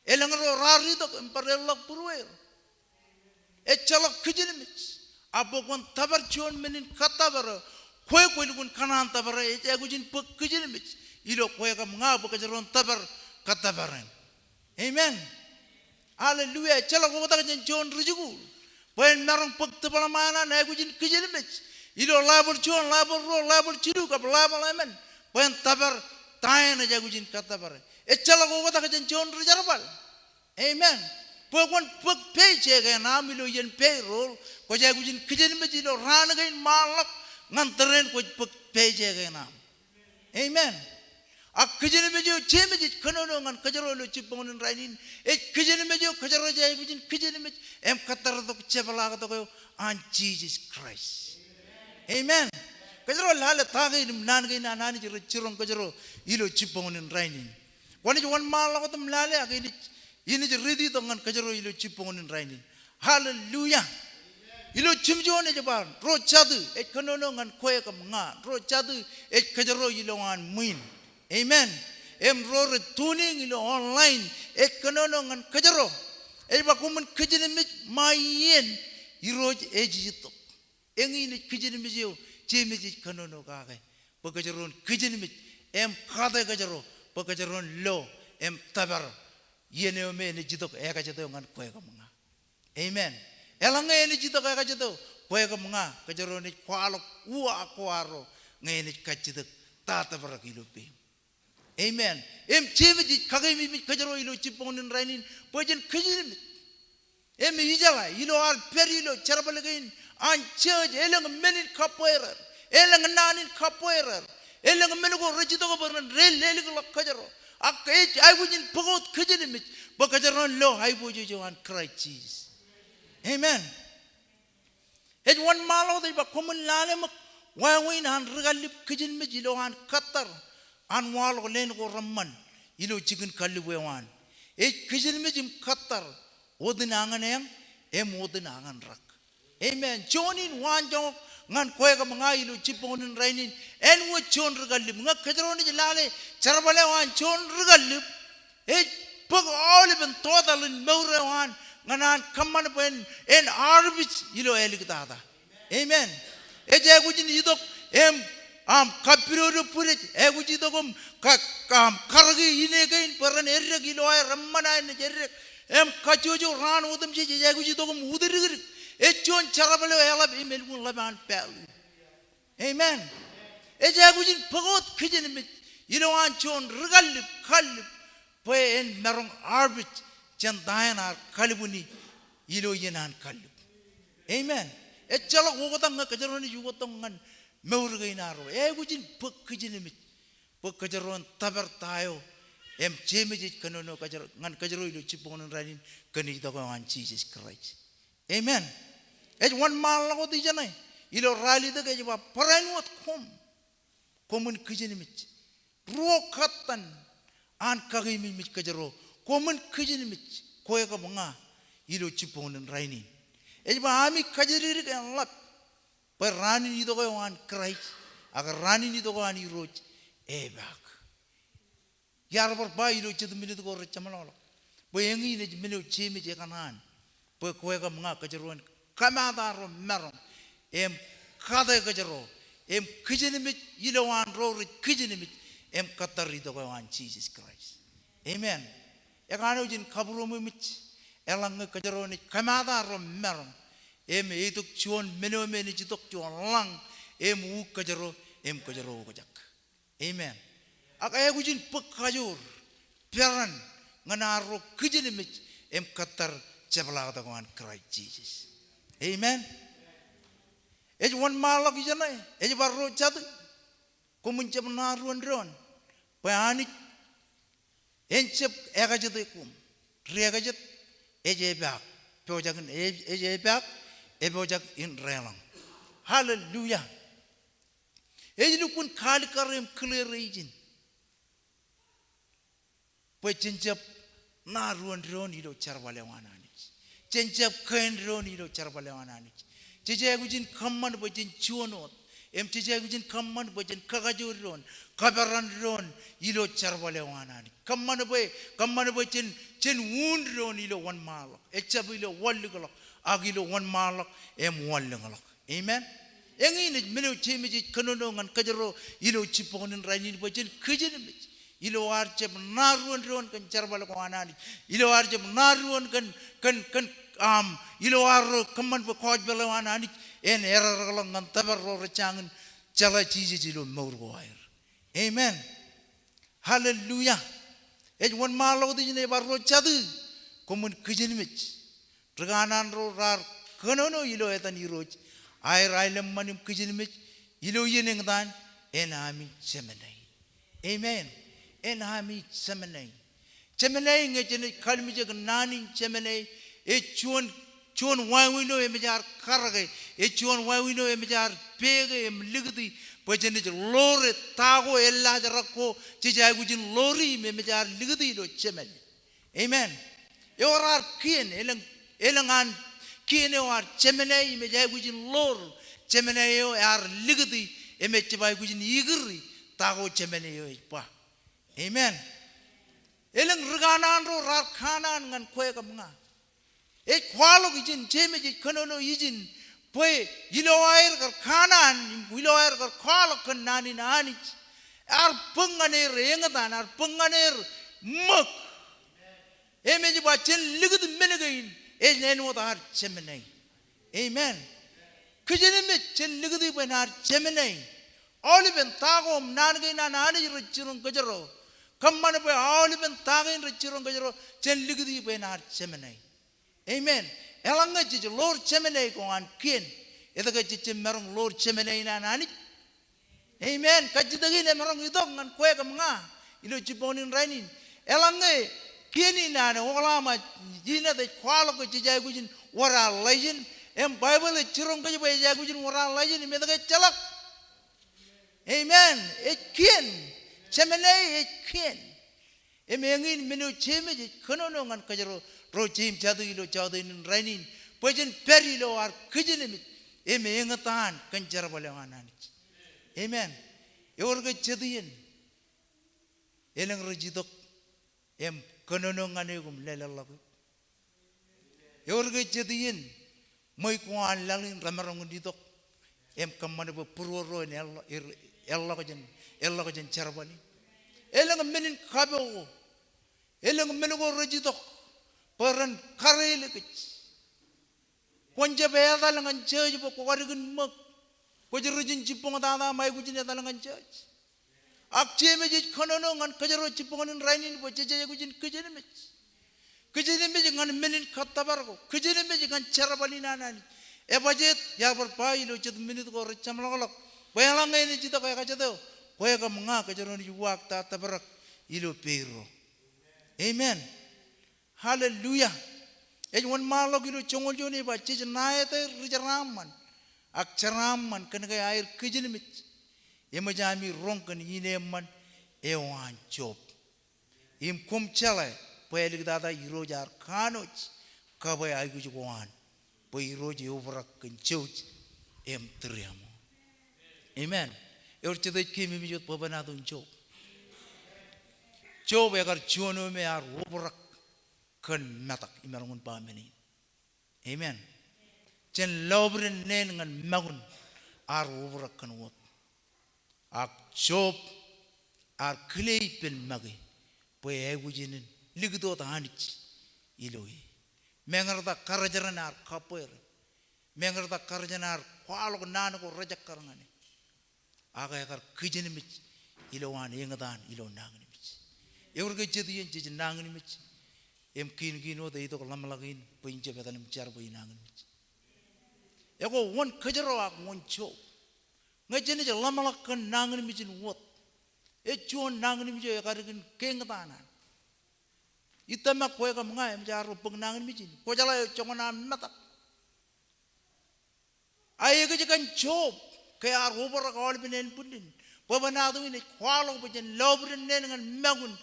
elang ro rari to parelok purwer chalak kejene mej abokon tabar chon menin katabar kue lugun kanan tabar gujin pek kejene mej ilo kue ka mga bakajaron tabar katabaran amen haleluya chalak ko ta John rijugu pen marang pek tabala mana na gujin kejene mej ilo labor chon labor ro labor chidu ka labor amen pen tabar tayen aja gujin katabar chalak ko ta John rijarbal amen pokon pek peche ga namilo yen payroll ko ja gujin kejene mej ilo rana gain malak nganteren ko pek peche ga nam amen kejene mejo chemeji kenono ngan kejaro lo cipongonin rainin kejene mejo kejaro jay gujin kejene mej katar to chebala to ko an Jesus Christ amen kejaro lale tage nan gain anani chirong kejaro ilo cipongonin rainin wani wan mal ko tum lale agini ini ridi to ngan kejaro ilo cipongonin rainin haleluya ilo chimjone jaban ro chadu kenono ngan koe kam nga ro chadu kejaro ilo an muin amen rore tuning ilo online kenono ngan kejaro ba kumen kejene mit mayen iroj ejito engini kejene mijo chemeji kenono kage bakajaron kejene mit kada kejaro bakajaron lo tabar yene me ne jitok ka jito ngan koe kam nga amen elanga ene jitok ka jito koe kam nga kejaro ni kwalok uwa kwaro ngene kajitok tata barakilo pe amen chemeji kagemi mit kajaro ilo cipongonin rainin pojen kejini ijala ilo ar perilo charbalegain an church elang menin kapoerer elang nanin kapoerer elang menugo rejito ko bernan rel ko kajaro ay bujin pogot kejini mit bakajaro lo ay buju joan Christ Jesus amen one malo de ba common lale mak wawin han regalip kejini mit ilo han katar an wal ko len ko ramman ilo chicken kalliwewan kejin mejim katar odin angan yang odin angan rak amen jonin wanjong ngan koe ka mga ilo chiponin rainin wo chon regalip nga kejroni jilale charbale wan chon regalip pag olibin totalin meurewan nganan kamman pen arbich ilo eliktada amen jagujin idok kapirodo purit eguji dogom kargi inegain peran erregilo ay rammana ne jerre kajojo ran udam je eguji dogom udirgir chon charabalo elab imelgun laban pel amen ejagujin pagot kejene mit iloan chon regalip khalip pen merong arbit chandayana kalibuni ilo yenan kalip amen echalok wogotang kajaroni yugotongan meurgainaro gujin pekejene mit pekejaron tabar tayo chemeji kanono kajar ngan kajaro ilo cipongon ranin kani to kan Jesus Christ amen one mal ko di janai ilo rali de ke ba paranwat komun kejene mit rokatan an kagimi mit kajaro komun kejene mit koe ka mga ilo cipongon ranin ba ami kajari ke lat Rani ni to ko an Christ agar rani ni to ko an iroj bak yar por ba ilo chid minit ko rechamalo bo yengi ne mino chimi je kanan bo ko ga mga kajaron kamada ro merom em kada kajero em kijenimit ilawan ro kijenimit em katari do wan Jesus Christ. Amen. Yakano jin kaburo mit elang kajero ni kamada ro merom em etuk chuon menomeni jitok chuon lang em u kajero kajak. Amen. Akaya gujin pekajur piaran nganaro kijenimit em katar cebala da wan Christ Jesus. Amen. Ej wan malak ijanai ej barro chat kumunche naruan ron pani enchep egajat kum regajat eje bak pojagan eje bak ebojak in relang. Hallelujah. Ej lukun khali karem clear region pechenchep naruan ron ilo charbale wanani chenchep kain ron ilo charbale wanani Cije gujin kamman bajin chuonot em cije gujin kamman bajin kagajur ron kabaran ron ilo charbale wanani kamman bajin chen wound ron ilo wan malak echab ilo walligalak agilo wan malak em walligalak. Amen. Engin menu chimiji kanonongan kajero ilo chiponin rainin bajin kajin ilo archep naruan ron kan charbale wanani ilo archep naruan kan ilo aro kaman po koj belawan anik en error lang ngan tabarro rechangan chala chiji jilo maurgo air. Amen. Hallelujah. Ej wan malo di jine barro chadu komun kijilmich reganan ro rar kanono ilo etan iroj air ailem manim kijilmich ilo yeneng dan en ami semenai. Amen. En ami semenai. Semenai ngejene kalmi jeg nani semenai e chuon wawino e mejar karage e chuon wawino e mejar pege em ligdi pojene lore tago ella jarako jijay gujin lori me mejar ligdi lo chemen. Amen. E orar kien elangan kien e war chemene me jay gujin lor chemene yo ar ligdi e me chibay gujin igri tago chemene yo pa. Amen. Elang reganan ro rar khanan ngan kwe kamnga e kwalo gijin chemeji kanono yijin poe iloair kar kanan iloair kar kwalo kanani nani ar penganer engatan ar penganer mak emeji ba chen ligud menegain e nenu tar chemenai. Amen. Kijene me chen ligud benar chemenai oliven tagom nangai nani richirun gajaro kamman be oliven tagin richirun gajaro chen ligud benar chemenai. Amen. Elanga jiji Lord Chemene ko an kien. Edaga jiji merong Lord Chemene na nani. Amen. Kajidagi ne merong idong an kwe kam nga. Ilo jiponin rainin. Elanga kieni na ne olama jina de kwalo ko jijay gujin wara lajin. Em Bible e chirong ko jibay jay gujin wara lajin me daga chalak. Amen. E kien. Chemene e kien. Em engin menu chemeji konono ngan kajaro Rojim jadu ilo jadu in rainin, pojen perilo ar kijilimit, engatan kanjar balewananich. Amen. Eorga jadiin, elang rojidok, kanonong anegum lelalagu. Eorga jadiin, moi kuan lalin ramarong didok, kamane bo puroro en ella charbali. Elang menin kabo, elang menugo rojidok. Peran karele kech. Konja beda langan church po korigun mak. Kojirujin cipong tata mai gujin eta langan church. Akche meji konono ngan kajaro cipongan rainin po jeje gujin kejene meji ngan menin katabargo. Kejene meji ngan charabali nanani. E bajet ya berpai lo chet minit ko recam lolok. Bayalang ini cita kaya kacateo. Kaya kamanga kajaro ni wak tata berak ilo pero. Amen. Hallelujah. Ej wan malok ilo chongol joni ba chij naete rijaraman. Ak charaman kan kay air kijinimit. Ema jami ronkan yineman ewan chop. Im kum chale pwede dada irojar kanoch kabay ay gujuan. Po iroji overak kan chouch em triamo. Amen. Eur chede kimi mijot pabanadun chop. Chop agar chuano me ar overak kan matak imarangun pamini. Amen. jen lobren nen ngan magun ar ubra kan wot ak job ar kleipen magi poe egujinin ligdo ta hanich iloi mengarda karajaran ar kapoer mengarda karajaran ar kwalo nan ko rajak karangane aga yakar kijinimich ilowan yengadan ilo nangnimich eurge jediyen jejin nangnimich em kin gino de ito lamlagin pinje betanam char boy nangnimich ego won kajaro ak won cho ngajene je lamalak kan nangnimich wot e chuon nangnimich yakarigin kengatanan itama koe ka mga em jaro pag nangnimich ko jala chongona matak ay ke kan job kaya arubara kawal binen pundin babanado ini kwalo bajen lobren nen ngan magun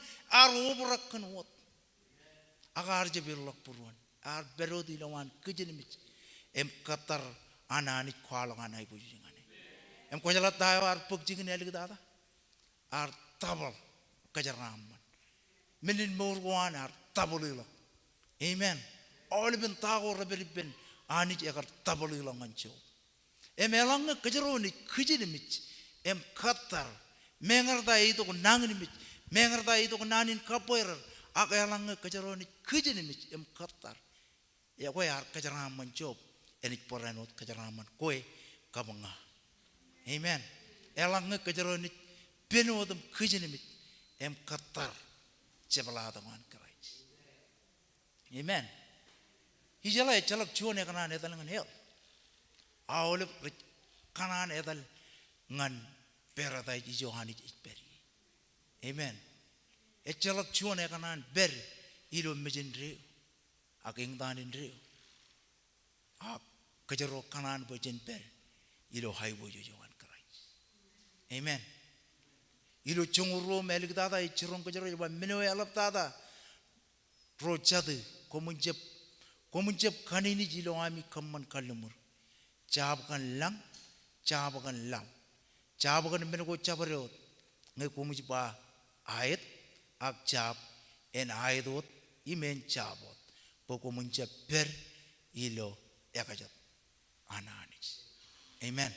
arubara kan wot agar je birlok puruan ar berodi lawan kejenimich em katar anani kwalo anai bujingane em ko jala tayo ar pukjing ne ligda ar tabal kajaraman minin morwan ar tabulilo amen all ben tago rebelben ani je akar tabulilo ngancho em elang kejeroni kejenimich em katar mengarda itu ko nangnimich mengarda itu ko nanin kapoer ak elang kejeroni kejenimich em katar ya ko yar kejeraman job enik poranot kejeraman koe kabanga amen elang kejeroni penodem kejenimich em katar cebaladangan kerai amen hijala chalak chuone kana netangan hel awolep kanan edal ngan peratai di johani peri amen echalak chuone kanan ber ilo mejendre aking danin re ak kejero kanan bojen ber ilo haibo johan kerai amen ilo chunguro melik dada ichirong kejero ba menoe alap dada rojade komunjep kanini jilo ami kamman kalumur cabakan lang cabakan lam cabakan menego cabarot ngai komuji ba ayat ak cab en ayadot imen cabot poko munca per ilo yakajat ananis amen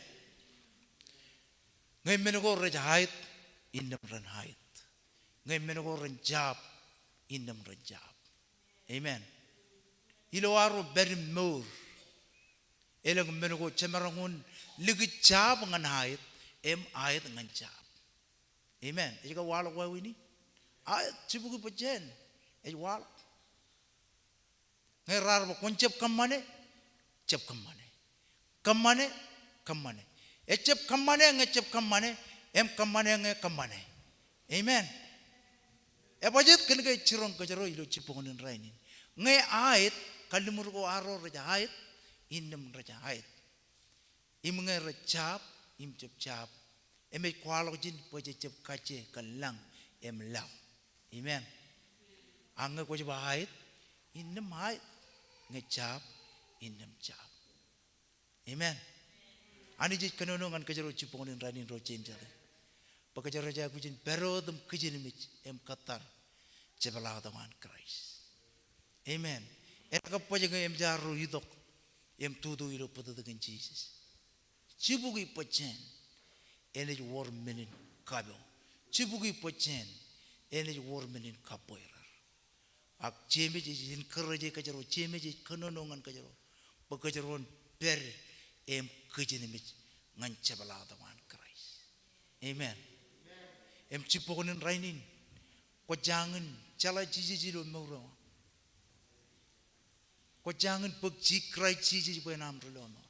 ngai menego raja ayat indam ran ayat ngai menego ran jab indam ran jab amen ilo aro ber mur elang menego cemerangun ligi cab ngan ayat em ayat ngan cab amen jika walak wawini ayat cibuki pejen walak ngerar ba koncep kamane cep kamane cep kamane ngecep kamane em kamane nge kamane amen budget kan ke cirong ke jero ilo cipungun rainin nge ayat kalimur ko aro raja ayat indem raja ayat imnge recap im cep cap em kwalo jin poje cep kace kalang em law amen ange ko jeba ayat indem ayat ngecap indem cap amen ani jit kanono ngan kejero cipungun rainin ro cem jale pakajero raja kujin berodem kejin mich em katar cebala dengan Christ amen ka poje em jaru hidok em tudu ilo poto dengan Jesus cibugi pochen ene war minin kabo cibugi pochen ene war minin kapoira ak cemeji jin kerje kajero cemeji kanonongan kajero bakajeron ber em kejinimich ngan cebala dengan Christ amen em cipokonin rainin ko jangan cala jiji lo mawro ko jangan pegji krai jiji bo nam lo no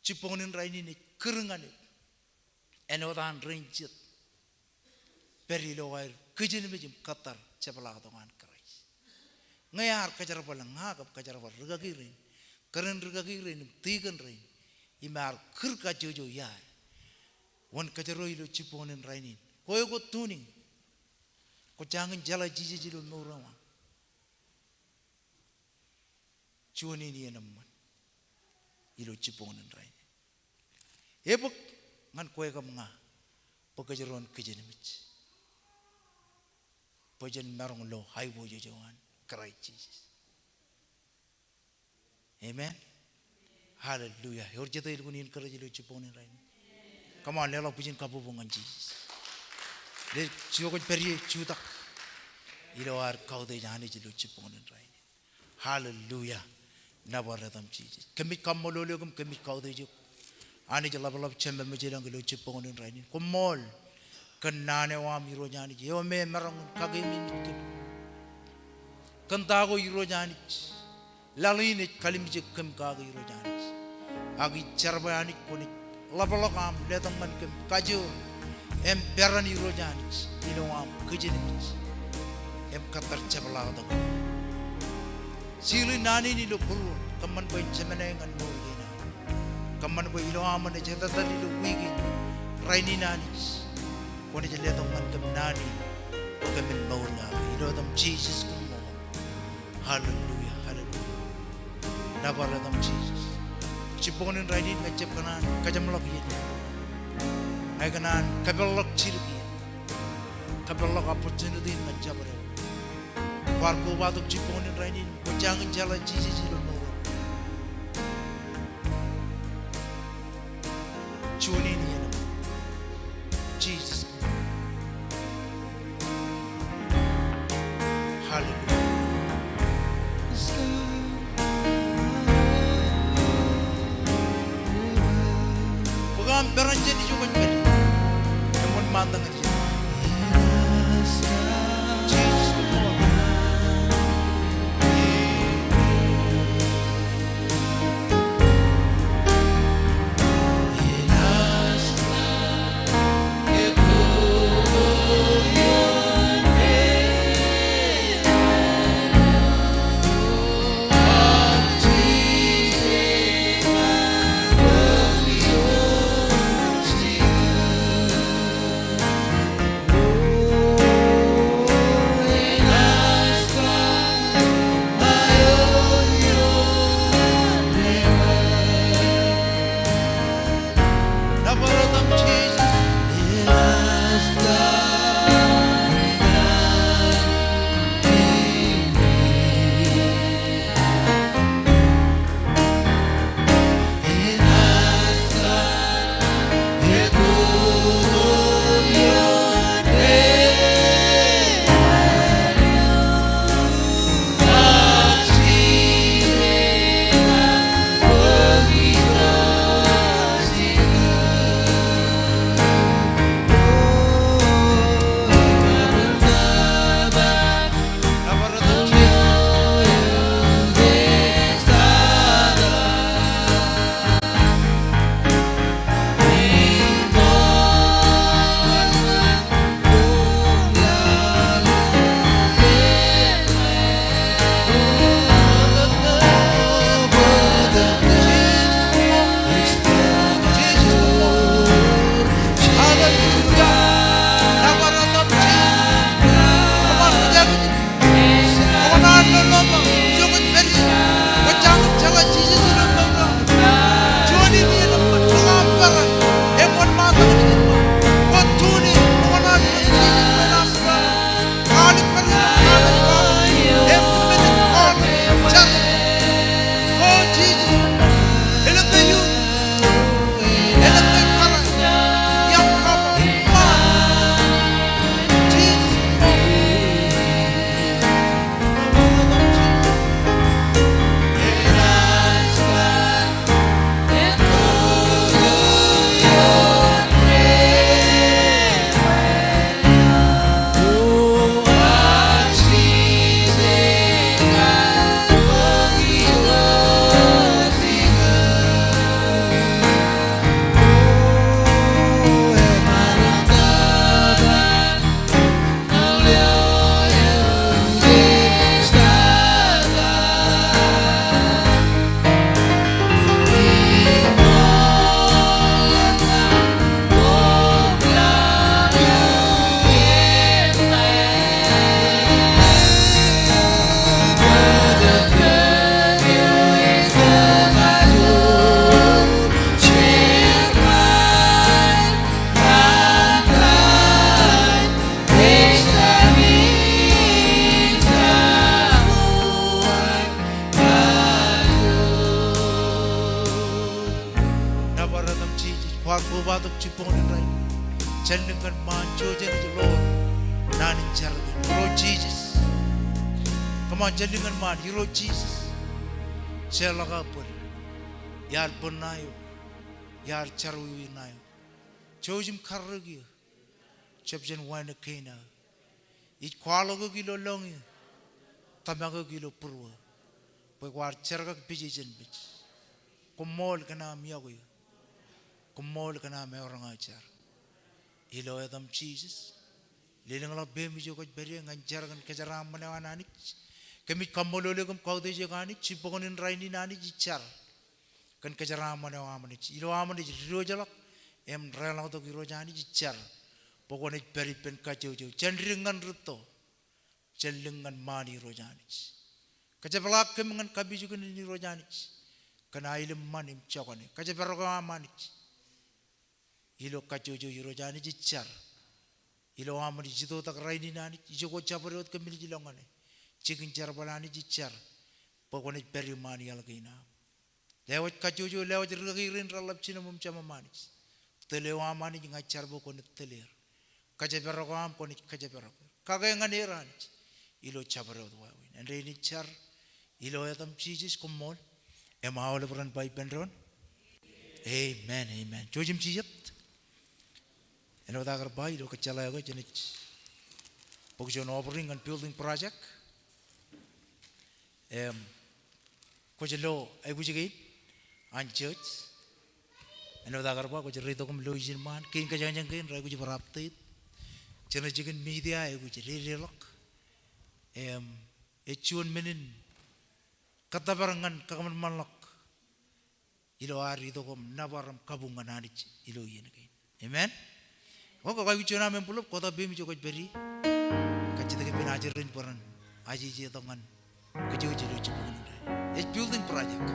cipokonin rainin kerengane enodan rinjit perilo wair kejinimich katar cebala dengan Christ ngayar kajar balang ngagap kajar bar regagirin keren regagirin tigan rein imar kerka jojo ya wan kajaro ilo ciponin rainin koyo ko tuning ko jangan jala jiji jilo murawa cuani ni enamman ilo ciponin rainin ebuk ngan koyo ka mga pagajaron kejenimich pajan marong lo haibo jojoan krai Jesus Amen. Hallelujah. Yorjeta ilgun in kara jilu chipone rain. Come on, lelo pujin kabubungan Jesus. Le chukoj peri chutak. Ilo ar kaude jani jilu chipone rain. Hallelujah. Nabaratam Jesus. Kemit kamololo kum kemit kaude juk. Ani jalabalab chembe mejilang jilu chipone rain. Kumol. Kenane wa miro jani. Yo me merang kagemi mitke. Kentago iro jani. Lalu ini kalim jekem kago iro jani. Agi cerbayani koni labalakam letangan kem kaju em beran iro jani. Ino am kejeni. Em katar cebalada. Sili nani ni lo puru kaman boy cemene ngan morgina. Kaman boy ilo amane jeta tali lo wigi. Raini nani. Koni letangan kem nani. Kemin morga. Ilo tam Jesus kumo. Hallelujah. Hallelujah. Nabaratam Jesus. Ciponin rainin ngecep kanan kajamlok yin. Ay kanan kabelok cirki. Kabelok opportunity ngecapare. Warko batuk ciponin rainin jangan jalan Jesus lo no. Cunin yin. Jesus. Hallelujah. Pagam beranje di juga jadi, namun mantang aja. Jesus semua. cipungan rai. Jallingan man jojen itu Lord. Nanin jargon. Hero Jesus. Come on, jallingan man. Hero Jesus. Selagapur. Yar punayo. Yar charwi nayo. Jojim karagi. Chapjan wana kena. It kwalago kilo longi. Tamago kilo purwa. Pagwar chargak bijijan bich. Kumol kana miyagoy. Kumol kana may orang ajar. Ilo edam Jesus. Lilang la bemi jo kaj beri nganjar kan kejaram menawan anik. Kami kamolole kam kau deje kani cipokonin raini nani jicar. Kan kejaram menawan anik. Ilo aman di ro jalak. Em relang to kiro jani jicar. Pokoknya beri pen kacau jo. Jandringan ruto. Jalingan mani ro jani. Kajapalak kemengan kabi juga ni ro jani. Kana ilim manim cakone. Kajaparoko amani. Ilo kacau jo ro jani jicar. Ilo amani jito tak raini nani. Ijo ko caparot kemili jilongane. Cikin jar balani jicar. Pokoknya beri mani alagina. Lewat kacau jo lewat ririn ralap cina mumcama manis. Telewa amani ngacar bokone teler. Kajaparoko am kone kajaparoko. Kagaya nganiran. Ilo caparot wawin. And ini car. Ilo etam Jesus kumol. Emma ole peran bai pendron. Amen, amen. Jojim ciyat. Eno dagar bai do kecala go jenit. Pokjon offering and building project. Kojelo ai bujigit an church. Eno dagar bai kojelo rito kum loijin man. Kin ka jangan kin rai kuji paraptit. Jena jigen media ai kuji rirelok. Echuan menin kata barangan kakaman malak. Ilo ari itu kom nabaram kabungan anich ilo yen kain. Amen. Kau kau bicara mempuluk kota bimi cokot beri. Kacita ke penajarin peran aji je tangan kejauh jauh cipukan. It's building project.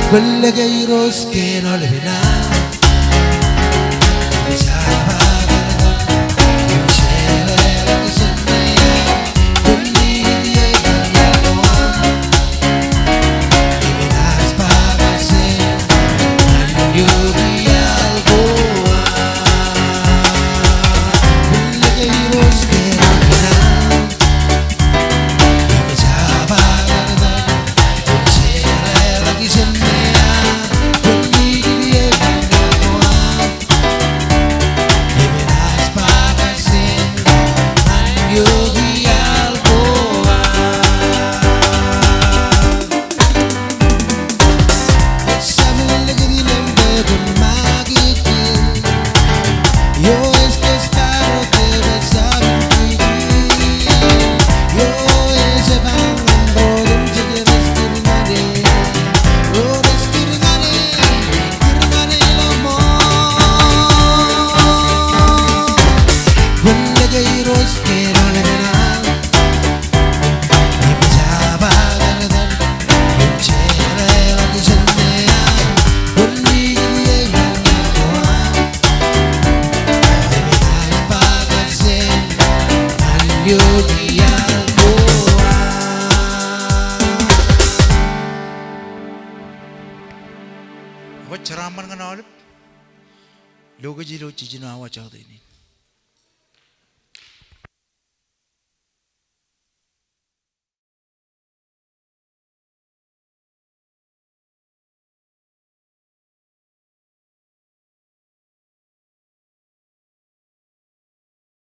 Quelle che i roschi non le vedono. terus keroleran Ibjaba gardan Ibjere lagi sendean Bunyi yang kuat Baby tanpa kasih Anjur yang kuat Aku ceraman kan oleh Logo jiro cicina awa cawda ini